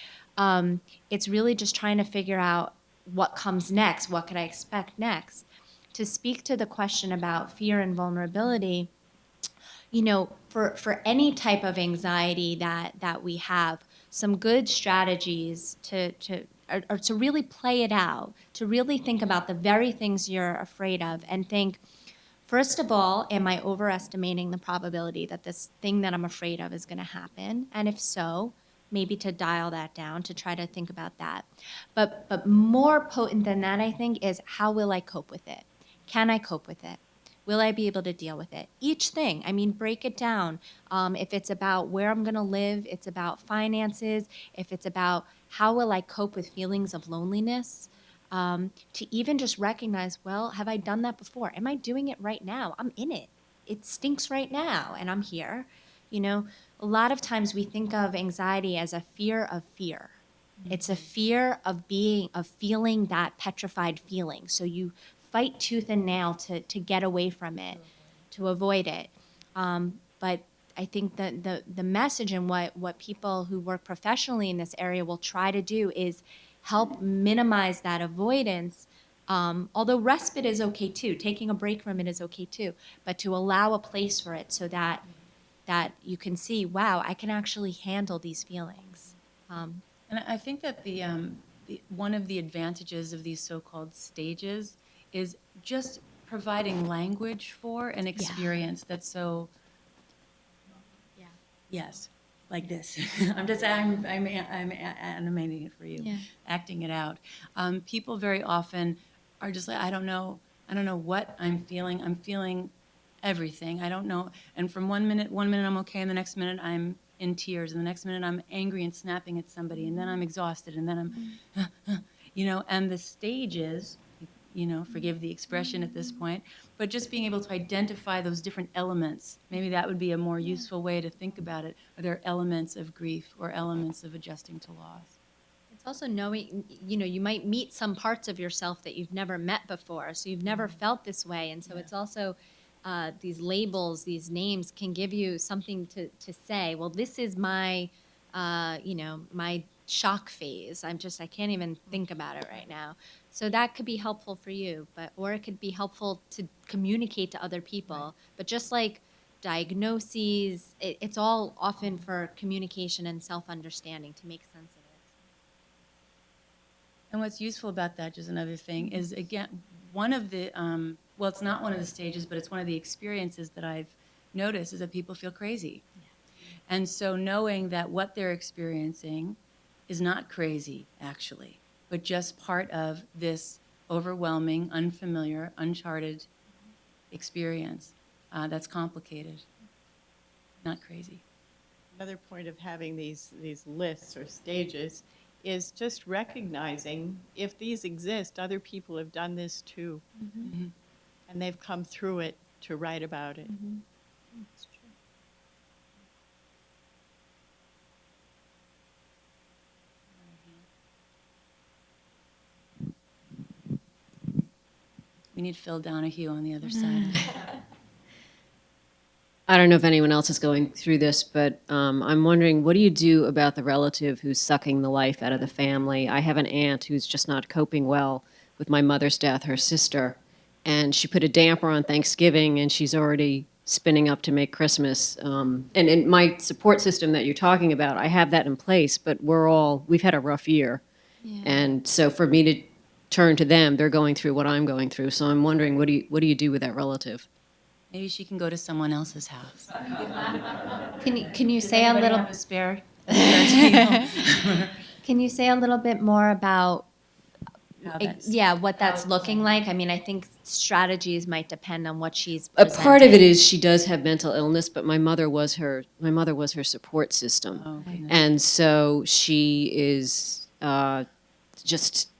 it's really just trying to figure out what comes next. What could I expect next? To speak to the question about fear and vulnerability, for any type of anxiety that we have, some good strategies are to really play it out, to really think about the very things you're afraid of, and think, first of all, am I overestimating the probability that this thing that I'm afraid of is going to happen? And if so, maybe to dial that down, to try to think about that. But more potent than that, I think, is how will I cope with it? Can I cope with it? Will I be able to deal with it? Each thing, I mean, break it down. If it's about where I'm going to live, it's about finances, if it's about how will I cope with feelings of loneliness, to even just recognize, well, have I done that before? Am I doing it right now? I'm in it. It stinks right now, and I'm here. A lot of times we think of anxiety as a fear of fear. It's a fear of feeling that petrified feeling. So you fight tooth and nail to get away from it, to avoid it. But I think that the message and what people who work professionally in this area will try to do is help minimize that avoidance. Although respite is okay too, taking a break from it is okay too, but to allow a place for it so that you can see, wow, I can actually handle these feelings. And I think that one of the advantages of these so-called stages is just providing language for an experience that's so. Yeah. Yes, like this. I'm animating it for you, Yeah. acting it out. People very often are just like, I don't know what I'm feeling. I'm feeling everything. I don't know. And from one minute I'm okay, and the next minute I'm in tears, and the next minute I'm angry and snapping at somebody, and then I'm exhausted, and then I'm, and the stages, forgive the expression at this point, but just being able to identify those different elements, maybe that would be a more useful way to think about it. Are there elements of grief or elements of adjusting to loss? It's also knowing, you might meet some parts of yourself that you've never met before, so you've never felt this way. And so it's also these labels, these names can give you something to say, well, this is my, my shock phase. I can't even think about it right now. So that could be helpful for you, or it could be helpful to communicate to other people. Right. But just like diagnoses, it's all often for communication and self-understanding to make sense of it. And what's useful about that, just another thing, is again, one of the, well, it's not one of the stages, but it's one of the experiences that I've noticed is that people feel crazy. And so knowing that what they're experiencing is not crazy, actually, but just part of this overwhelming, unfamiliar, uncharted experience that's complicated, not crazy. Another point of having these lists or stages is just recognizing if these exist, other people have done this too. Mm-hmm. And they've come through it to write about it. Mm-hmm. That's true. We need Phil Donahue on the other side. I don't know if anyone else is going through this, but I'm wondering, what do you do about the relative who's sucking the life out of the family? I have an aunt who's just not coping well with my mother's death, her sister, and she put a damper on Thanksgiving, and she's already spinning up to make Christmas. And in my support system that you're talking about, I have that in place, but we've had a rough year. And so for me to turn to them, they're going through what I'm going through. So I'm wondering, what do you do with that relative? Maybe she can go to someone else's house. Can you say a Anybody little? have a spare table? Can you say a little bit more about How that's- yeah, what that's looking like? I mean, I think strategies might depend on what she's A part of it presenting. is she does have mental illness, but my mother was her support system, Oh, goodness. and so she is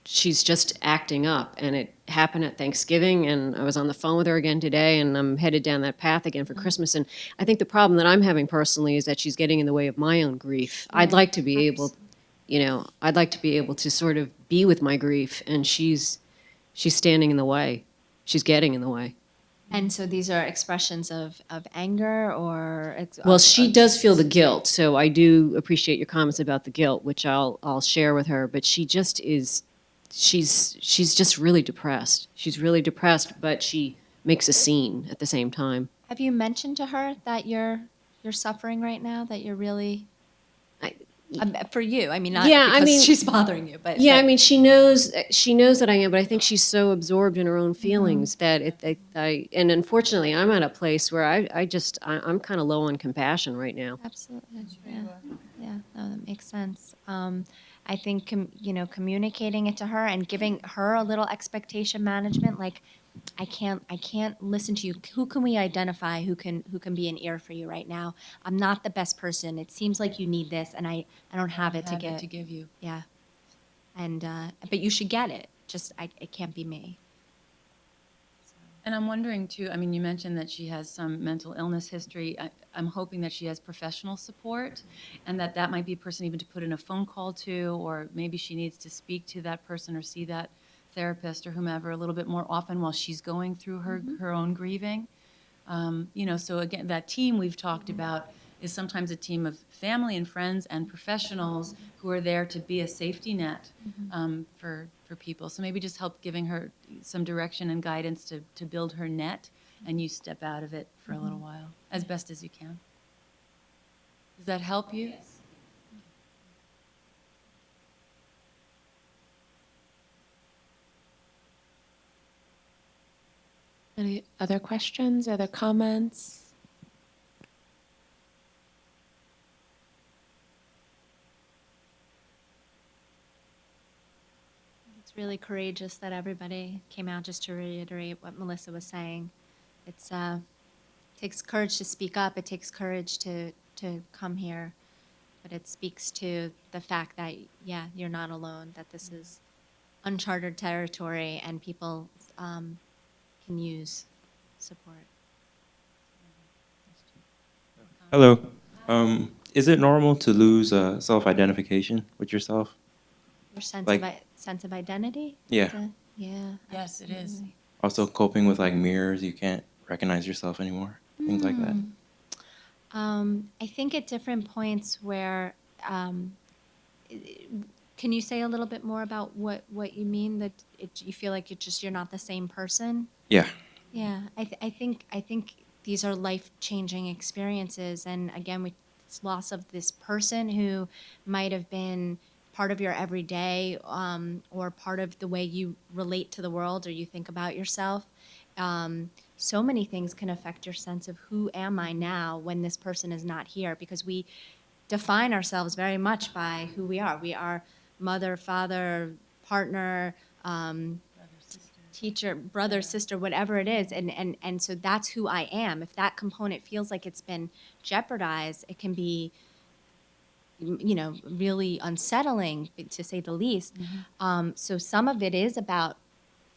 she's just acting up, and it happened at Thanksgiving, and I was on the phone with her again today, and I'm headed down that path again for Christmas, and I think the problem that I'm having personally is that she's getting in the way of my own grief. I'd like to be able, I'd like to be able to sort of be with my grief, and she's standing in the way. She's getting in the way. And so these are expressions of anger or Well, she does feel the guilt, so I do appreciate your comments about the guilt, which I'll share with her. But she just is, she's just really depressed. She's really depressed, but she makes a scene at the same time. Have you mentioned to her that you're suffering right now? That you're really I- for you? I mean, not Yeah, I because mean- she's bothering you, but Yeah, I mean, she knows that I am, but I think she's so absorbed in her own feelings that and unfortunately, I'm at a place where I'm kind of low on compassion right now. absolutely, yeah, no, that makes sense. I think communicating it to her and giving her a little expectation management, like I can't listen to you. Who can we identify who can be an ear for you right now? I'm not the best person. It seems like you need this, and I don't have it to Have give. you. Yeah, and but you should get it. Just it can't be me. And I'm wondering too, I mean, you mentioned that she has some mental illness history. I'm hoping that she has professional support and that might be a person even to put in a phone call to, or maybe she needs to speak to that person or see that therapist or whomever a little bit more often while she's going through her own grieving. So again, that team we've talked about is sometimes a team of family and friends and professionals who are there to be a safety net for people. So maybe just help giving her some direction and guidance to build her net, and you step out of it for a little while, as best as you can. Does that help you? Yes. Any other questions, other comments? It's really courageous that everybody came out. Just to reiterate what Melissa was saying, it's takes courage to speak up. It takes courage to come here, but it speaks to the fact that you're not alone. That this is uncharted territory, and people can use support. Hello. Is it normal to lose self-identification with yourself? Your sense Like- of sense of identity. Yeah. Yeah. Yes, it is. absolutely. Also coping with like mirrors, you can't recognize yourself anymore, things like that. I think at different points where, can you say a little bit more about what you mean, that you feel like you're not the same person? Yeah. Yeah, I think these are life-changing experiences, and again, it's loss of this person who might have been part of your everyday, or part of the way you relate to the world or you think about yourself. So many things can affect your sense of who am I now when this person is not here, because we define ourselves very much by who we are. We are mother, father, partner, teacher, brother, sister, whatever it is, and so that's who I am. If that component feels like it's been jeopardized, it can be, really unsettling, to say the least. So some of it is about,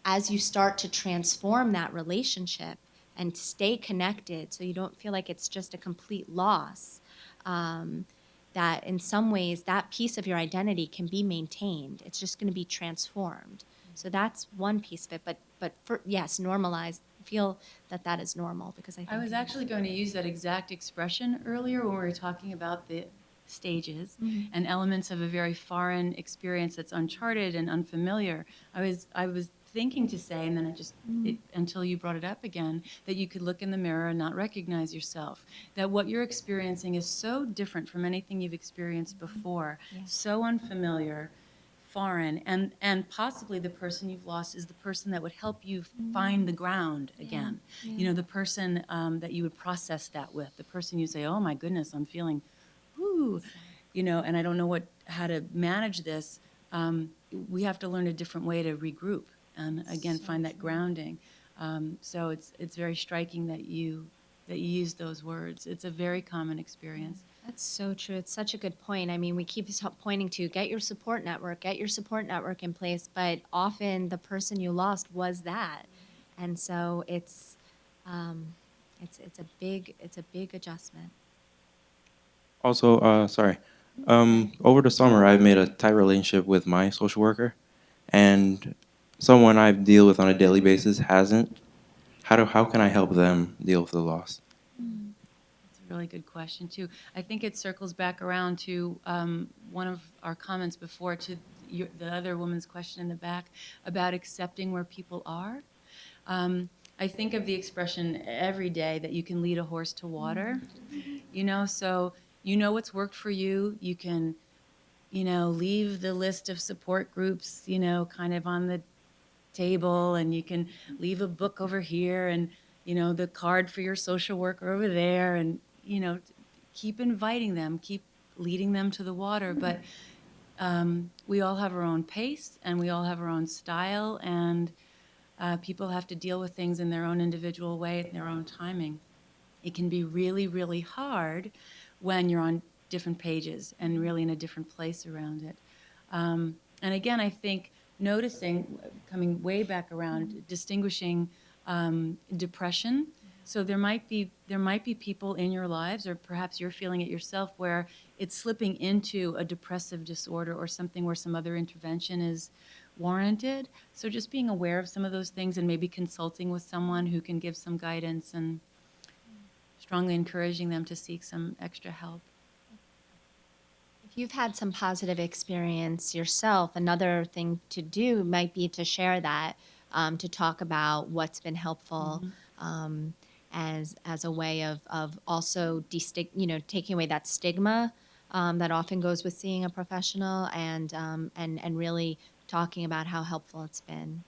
as you start to transform that relationship and stay connected, so you don't feel like it's just a complete loss. That in some ways that piece of your identity can be maintained. It's just going to be transformed. So that's one piece of it. But yes, normalize feel that that is normal, because I think I was actually going to use that exact expression earlier when we were talking about the stages and elements of a very foreign experience that's uncharted and unfamiliar. I was thinking to say, and then until you brought it up again, that you could look in the mirror and not recognize yourself. That what you're experiencing is so different from anything you've experienced before, so unfamiliar, foreign, and possibly the person you've lost is the person that would help you find the ground again. You know, the person that you would process that with, the person you say, oh my goodness, I'm feeling, whoo, you know, and I don't know how to manage this. We have to learn a different way to regroup and again find that grounding. So it's very striking that you use those words. It's a very common experience. that's so true. It's such a good point. I mean, we keep pointing to get your support network in place, but often the person you lost was that, and so it's a big adjustment. Also, sorry. Over the summer, I've made a tight relationship with my social worker, and someone I deal with on a daily basis hasn't. How can I help them deal with the loss? That's a really good question, too. I think it circles back around to one of our comments before, to the other woman's question in the back about accepting where people are. I think of the expression every day that you can lead a horse to water, you know, so you know what's worked for you. You can, you know, leave the list of support groups, you know, kind of on the table, and you can leave a book over here and, you know, the card for your social worker over there, and, you know, keep inviting them, keep leading them to the water. But we all have our own pace and we all have our own style, and people have to deal with things in their own individual way, in their own timing. It can be really, really hard when you're on different pages and really in a different place around it. And again, I think noticing, coming way back around, distinguishing depression. So there might be people in your lives, or perhaps you're feeling it yourself, where it's slipping into a depressive disorder or something where some other intervention is warranted. So just being aware of some of those things and maybe consulting with someone who can give some guidance, and strongly encouraging them to seek some extra help. If you've had some positive experience yourself, another thing to do might be to share that, to talk about what's been helpful, as a way of also taking away that stigma that often goes with seeing a professional, and really talking about how helpful it's been.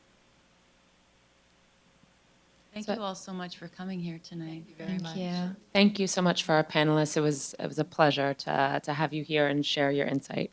Thank So- you all so much for coming here tonight. Thank you. Thank you so much for our panelists. It was a pleasure to have you here and share your insight.